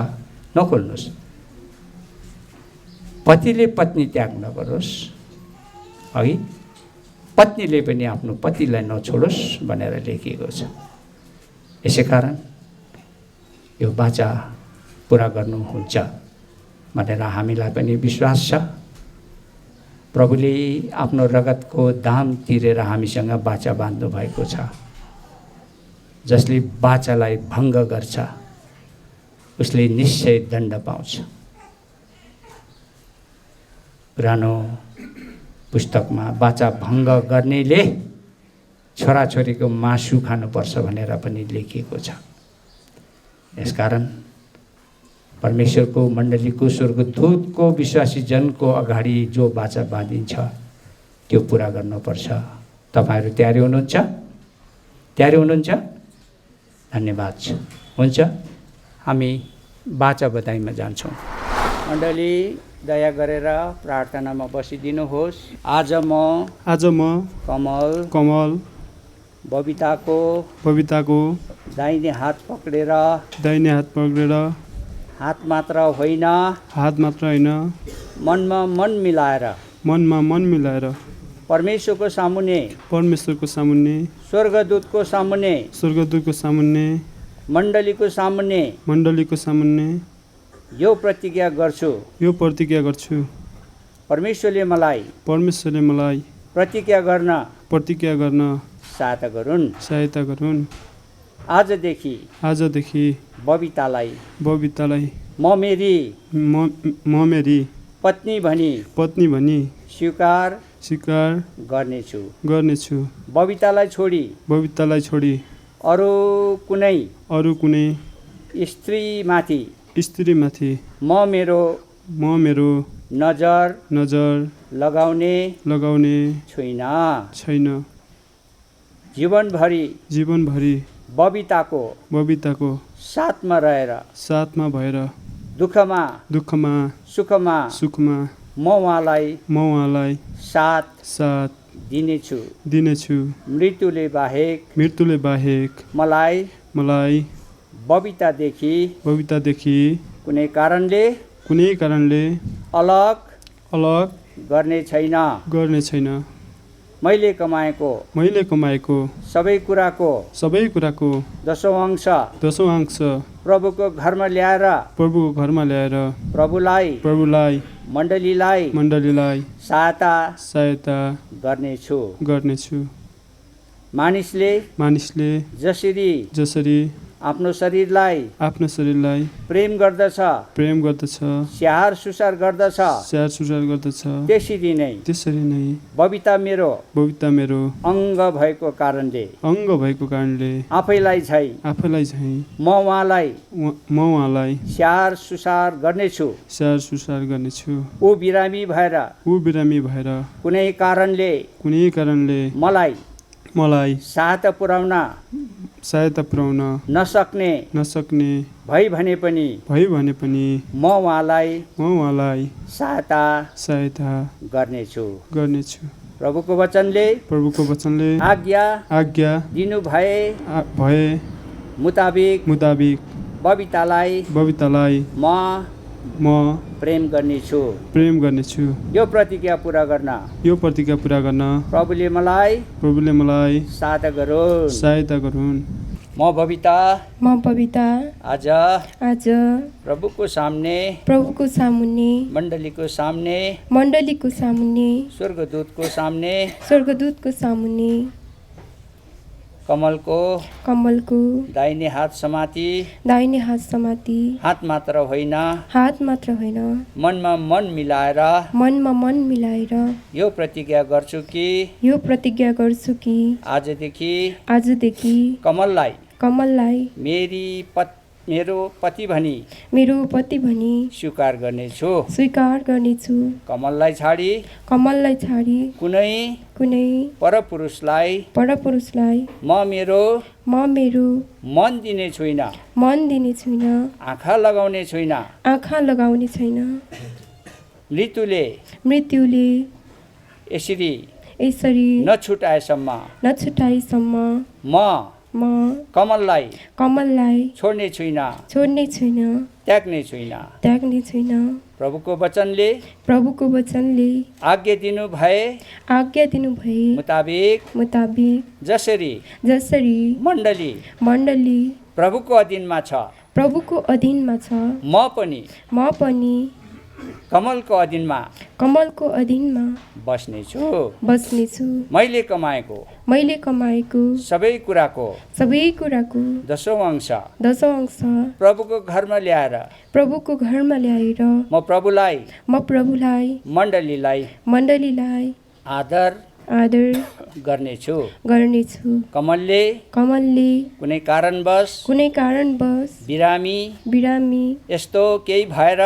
[SPEAKER 1] नखोल्नुहोस्। पतिले पत्नी त्याग नगरोस्, अघि पत्नीले पनि आफ्नो पतिलाई नछोडोस् भनेर लेखिएको छ। यसैकारण यो बाचा पुरा गर्नुहुन्छ भनेर हामीलाई पनि विश्वास छ। प्रभुले आफ्नो रगतको दाम तिरेर हामीसँग बाचा बाँध्नु भएको छ। जसले बाचालाई भङ्ग गर्छ उसले निश्चय दण्ड पाउँछ। पुरानो पुस्तकमा बाचा भङ्ग गर्नेले छोराछोरीको मासु खानुपर्छ भनेर पनि लेखिएको छ। यसकारण परमेश्वरको मण्डलीको स्वर्गदूतको विश्वासी जनको अगाडि जो वाचा बाँधिन्छ त्यो पुरा गर्नुपर्छ। तपाईँहरू तयारी हुनुहुन्छ? तयारी हुनुहुन्छ? धन्यवाद छ। हुन्छ, हामी वाचा बधाईमा जान्छौँ। मण्डली दया गरेर प्रार्थनामा बसिदिनुहोस्। आज म कमल बबिताको दाहिने हात पक्रेर हात मात्र होइन मनमा मन मिलाएर परमेश्वरको सामुन्ने स्वर्गदूतको सामुन्ने मण्डलीको सामुन्ने यो प्रतिज्ञा गर्छु परमेश्वरले मलाई प्रतिज्ञा गर्न सहायता गरून्। आजदेखि बबितालाई म मेरी पत्नी भनी स्वीकार गर्नेछु। बबितालाई छोडी अरू कुनै स्त्रीमाथि म मेरो नजर लगाउने छैन। जीवनभरि बबिताको साथमा भएर दुःखमा सुखमा म उहाँलाई साथ दिनेछु। मृत्युले बाहेक मलाई बबितादेखि कुनै कारणले अलग गर्ने छैन। मैले कमाएको सबै कुराको दशौं अंश प्रभुको घरमा ल्याएर प्रभुलाई मण्डलीलाई सहायता गर्नेछु। मानिसले जसरी आफ्नो शरीरलाई प्रेम गर्दछ स्याहार सुसार गर्दछ त्यसरी नै बबिता मेरो अङ्ग भएको कारणले आफैलाई झै म उहाँलाई स्याहार सुसार गर्नेछु। ऊ बिरामी भएर कुनै कारणले मलाई सहायता पुर्याउन नसक्ने भई भने पनि म उहाँलाई सहायता गर्नेछु। प्रभुको वचनले आज्ञा दिनु भए मुताबिक बबितालाई म प्रेम गर्नेछु। यो प्रतिज्ञा पूरा गर्न प्रभुले मलाई सहायता गरून्। म बबिता आज प्रभुको सामने मण्डलीको सामने स्वर्गदूतको सामने कमलको दाहिने हात समाती हात मात्र होइन मनमा मन मिलाएर यो प्रतिज्ञा गर्छु कि आजदेखि कमललाई मेरो पति भनी स्वीकार गर्नेछु। कमललाई छाडी कुनै परपुरुषलाई म मेरो मन दिने छुइन आँखा लगाउने छैन। मृत्युले यसरी नछुटाएसम्म म कमललाई छोड्ने छैन त्याग्ने छैन। प्रभुको वचनले आज्ञा दिनु भए मुताबिक जसरी मण्डली प्रभुको अधीनमा छ म पनि कमलको अधीनमा बस्नेछु। मैले कमाएको सबै कुराको दशौं अंश प्रभुको घरमा ल्याएर म प्रभुलाई मण्डलीलाई आदर
[SPEAKER 3] आदर
[SPEAKER 1] गर्नेछु।
[SPEAKER 3] गर्नेछु।
[SPEAKER 1] कमलले
[SPEAKER 3] कमलले
[SPEAKER 1] कुनै कारणवश बिरामी यस्तो केही भएर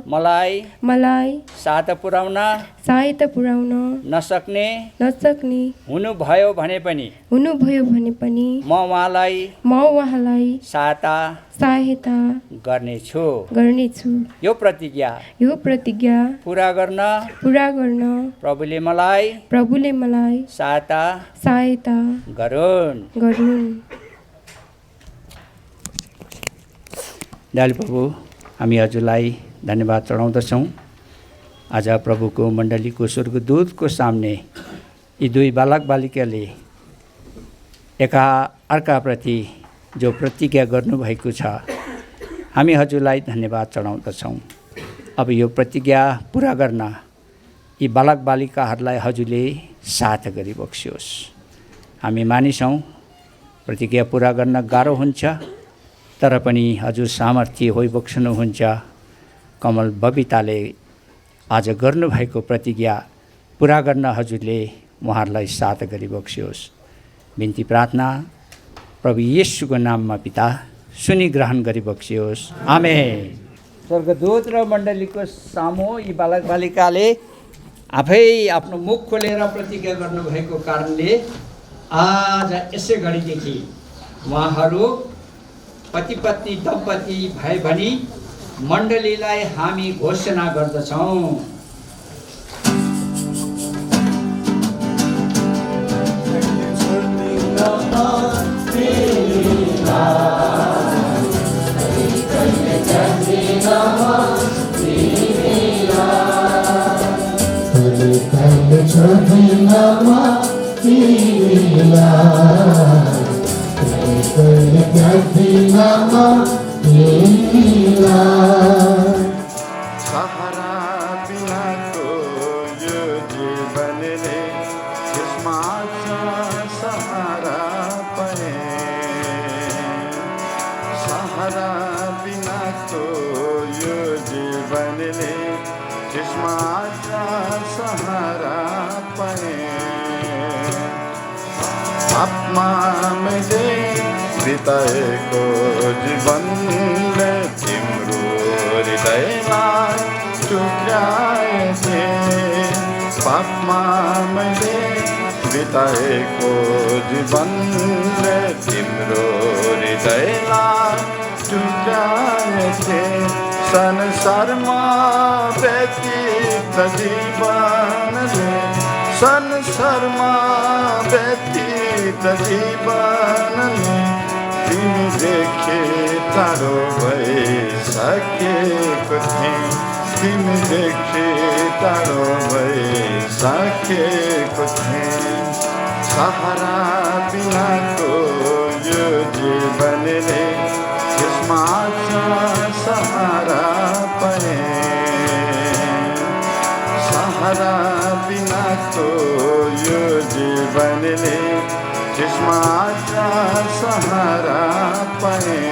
[SPEAKER 1] मलाई सहायता पुर्याउन नसक्ने हुनुभयो भने पनि म उहाँलाई सहायता गर्नेछु। यो प्रतिज्ञा पूरा गर्न प्रभुले मलाई सहायता गरून्। दयालु प्रभु, हामी हजुरलाई धन्यवाद चढाउँदछौँ। आज प्रभुको मण्डलीको स्वर्गदूतको सामने यी दुई बालक बालिकाले एका अर्काप्रति जो प्रतिज्ञा गर्नुभएको छ, हामी हजुरलाई धन्यवाद चढाउँदछौँ। अब यो प्रतिज्ञा पुरा गर्न यी बालक बालिकाहरूलाई हजुरले सहायता गरिबक्सियोस्। हामी मानिसौँ, प्रतिज्ञा पुरा गर्न गाह्रो हुन्छ, तर पनि हजुर सामर्थ्य होइबक्सनुहुन्छ। कमल बबिताले आज गर्नुभएको प्रतिज्ञा पुरा गर्न हजुरले उहाँहरूलाई सहायता गरिबक्सियोस्। बिन्ती प्रार्थना प्रभु येशूको नाममा पिता सुनि ग्रहण गरिबक्सियोस्। आमेन। स्वर्गदूत र मण्डलीको सामु यी बालक बालिकाले आफै आफ्नो मुख खोलेर प्रतिज्ञा गर्नुभएको कारणले आज यसै घडीदेखि उहाँहरू पति पत्नी दम्पति भाइ भनी मण्डलीलाई हामी घोषणा गर्दछौँ।
[SPEAKER 4] सहारा बिनाको यो जीवनले त्यसमा सहारा पाए। सहारा बिनाको यो जीवनले त्यसमा सहारा पाए। आत्मा मैले बिताएको जीवनले तिम्रो हृदयलाई टुक्राएथे। पापमा मैले बिताएको जीवनले तिम्रो हृदयलाई टुक्राएथे। संसारमा व्यतीत जीवनले तिमीदेखि टाढो भइसकेको थिएँ। तिमीदेखि टाढो भइसकेको थिएँ। सहारा बिनाको यो जीवनले त्यसमा सहारा पाए। सहारा बिनाको यो जीवनले त्यसमा सहारा पाए।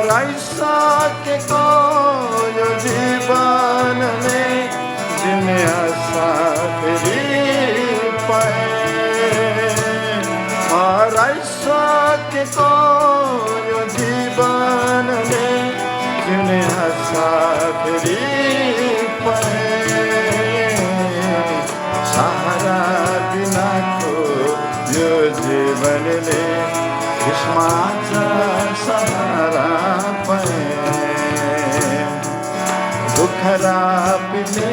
[SPEAKER 4] हराइसकेको यो जीवनले जिउने आशा फेरि पाए। हराइसकेको यो जीवनले जिउने आशा फेरि पाए। सहारा बिनाको यो जीवनले त्यसमा सहारा पाए। दुःख रापिले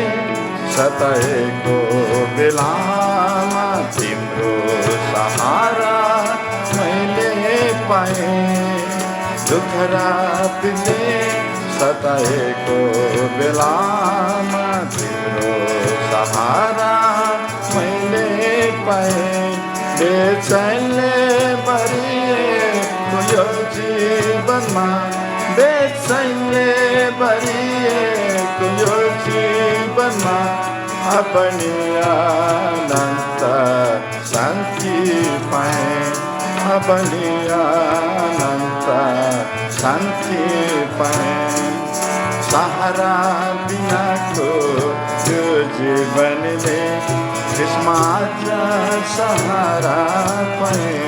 [SPEAKER 4] सताएको बेलामा तिम्रो सहारा मैले पाएँ। दुःख रापिले सताएको बेलामा तिम्रो सहारा मैले पाएँ। बेचैनले भरिएको यो जीवनमा, बेचैनले भरिएको यो जीवनमा अपनी अनन्त शान्ति पाएँ। अपनी अनन्त शान्ति पाएँ। सहारा बिनाको यो जीवन मैले त्यसमा सहारा पाएँ।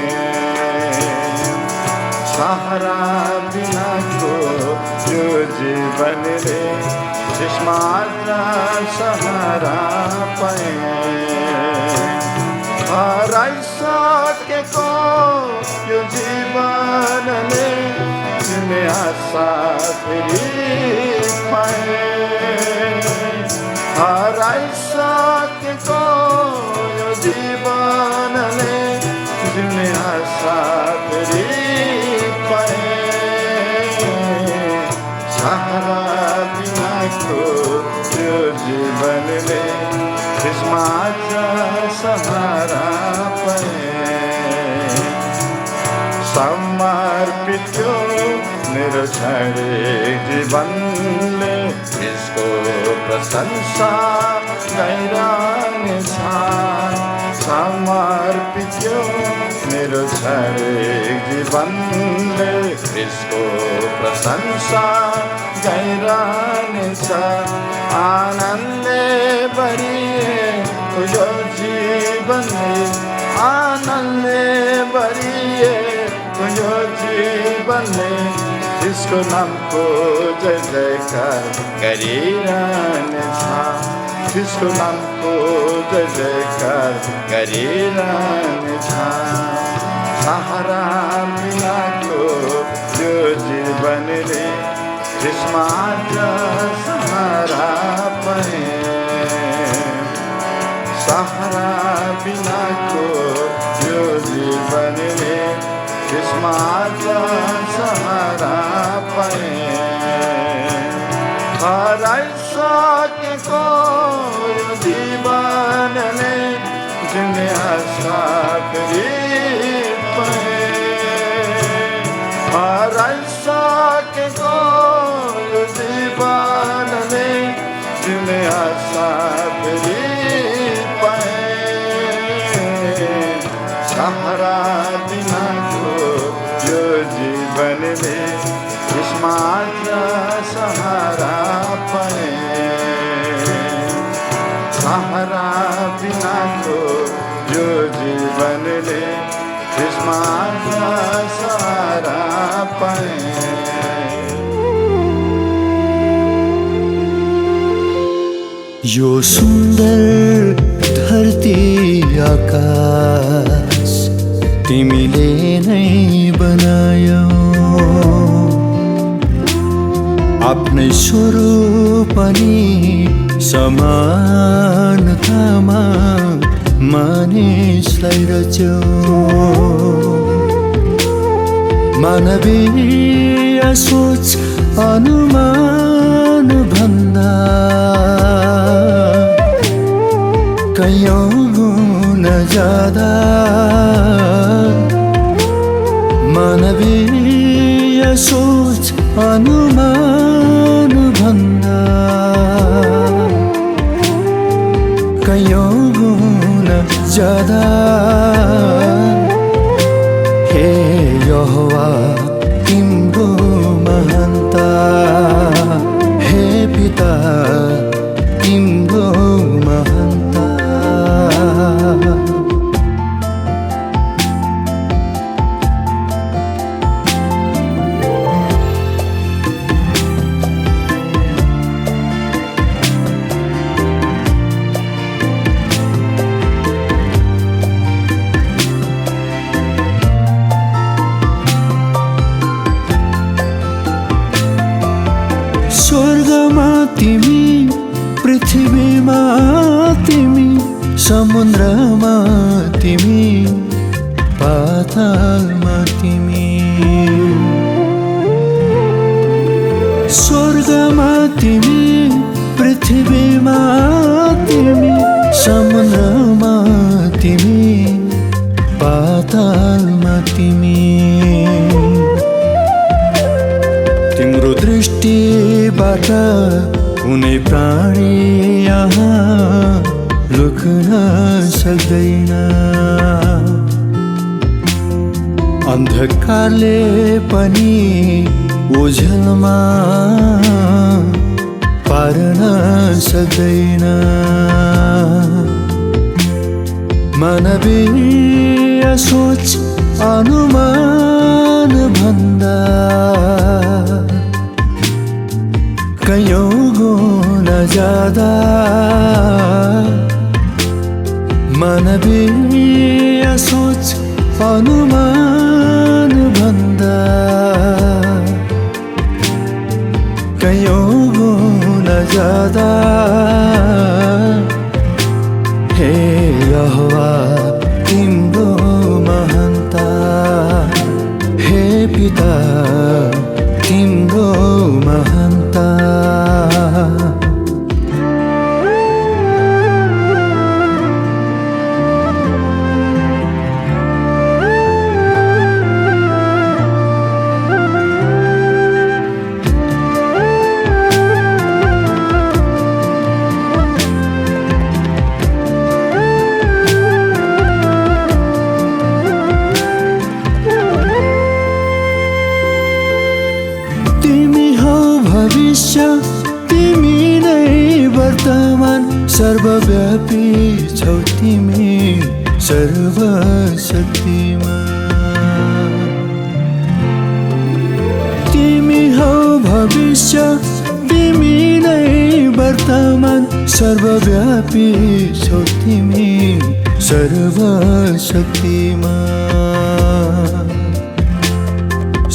[SPEAKER 4] सहारा बिनाको यो जीवनले त्यसमा सहारा पाएँ। हराइसकेको यो जीवनले तिमी आशा फेरि पाएँ। हराइसकेको यो जीवनले तिमी आशा फेरि पाएँ। सहारा बिनाको यो जीवनले त्यसमा सहारा पाएँ। समर्पित थियो मेरो छाडे जीवनले यसको प्रशंसा गाइरहनेछ। समर्पित थियो मेरो छाडे जीवनले यसको प्रशंसा गाइरहनेछ। आनन्दले भरिएको यो जीवनले, आनन्दले भरिएको यो जीवनले त्यसको नामको जय जयकार गरिरहनेछ। त्यसको नामको जय जयकार गरिरहनेछ। सहारा बिनाको यो जीवनले त्यसमा सहारा पाएँ। सहारा बिनाको यो जीवनले त्यसमा सहारा पाएँ। हराइसकेको यो जीवनले जिउने आशा फेरि पाएँ। हराइसकेको यो जीवनले जिउने आशा फेरि सहारा बिनाको यो जीवनले त्यसमा सहारा पाएँ। सहारा बिनाको यो जीवनले त्यसमा सहारा पाएँ।
[SPEAKER 3] यो सुन्दर धरती आकाश तिमीले नै बनायौ। आफ्नै स्वरूप अनि समानतामा मानिसलाई रच्यौ। मानवीय सोच अनुमान भन्दा कैयौँ गुण ज्यादा। मानवीय सोच अनुमान भन्दा कैयौँ गुण ज्यादा। हे यहोवा तिम्रो महानता, हे पिता तिम्रो महानता। स्वर्गमा तिमी, पृथ्वीमा तिमी, समुद्रमा तिमी, पातालमा तिमी। स्वर्गमा तिमी, पृथ्वीमा तिमी, समुद्रमा तिमी, पातालमा तिमी। तिम्रो दृष्टिबाट कुनै प्राणी यहाँ लुक्न सक्दैन। अन्धकारले पनि उज्यालोमा पार्न सक्दैन मानवीय सोच अनुमान भन्दा कयौं गुना ज्यादा मानवीय सोच अनुमान भन्दा कयौं गुना ज्यादा हे यहोवा तिम्रो महानता हे पिता तिम्रो महानता तिमी नै वर्तमान सर्वव्यापी छौ तिमी सर्वशक्तिमान तिमी हौ भविष्य तिमी नै वर्तमान सर्वव्यापी छौ तिमी सर्वशक्तिमान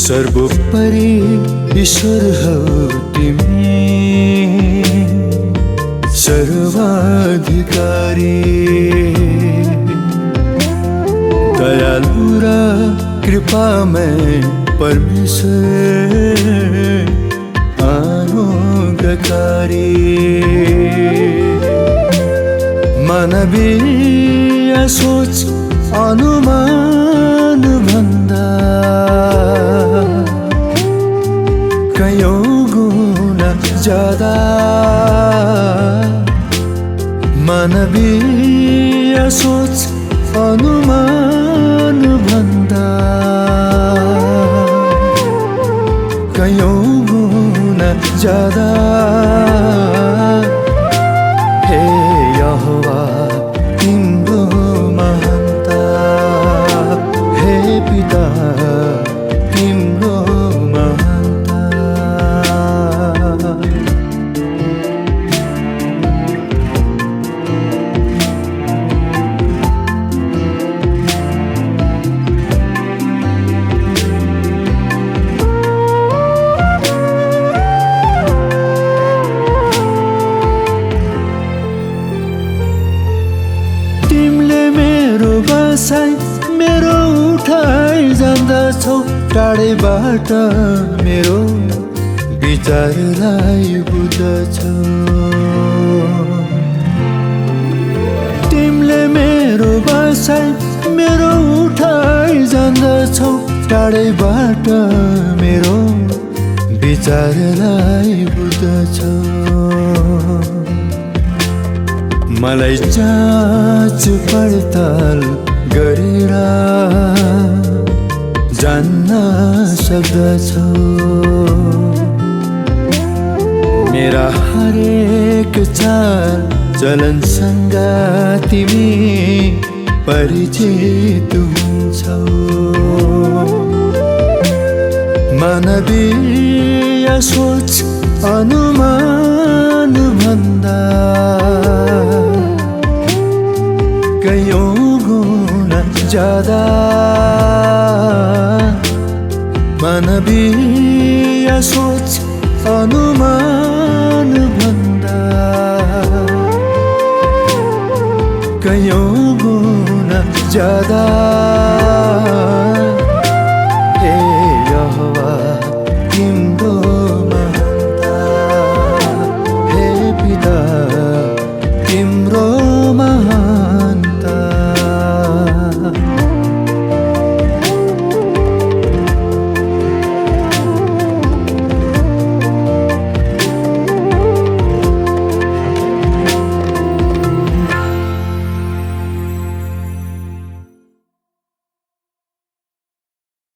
[SPEAKER 3] सर्वोपरि ईश्वर हौ तिमी सर्वाधिकारी दयालु र कृपामय परमेश्वर अनुग्रहकारी मानवीय सोच अनुमान भन्दा कयौं गुना ज्यादा मानवीय सोच अनुमान भन्दा कयौं गुना ज्यादा हे यहोवा तिम्रो महानता हे पिता तिम्रो मेरो उठाइ जान्दछौ टाढैबाट मेरो विचारलाई बुझ्दछौ तिमीले मेरो बसाइ मेरो उठाइ जान्दछौ टाढैबाट मेरो विचारलाई बुझ्दछौ मलाई जाँच पडताल गरेर जान्न सक्दछौ मेरा हरेक चाल चलनसँग तिमी परिचित हुन्छौ मानवीय सोच अनुमान भन्दा कयौं गुना ज्यादा मानवीय सोच अनुमान भन्दा कयौं गुना ज्यादा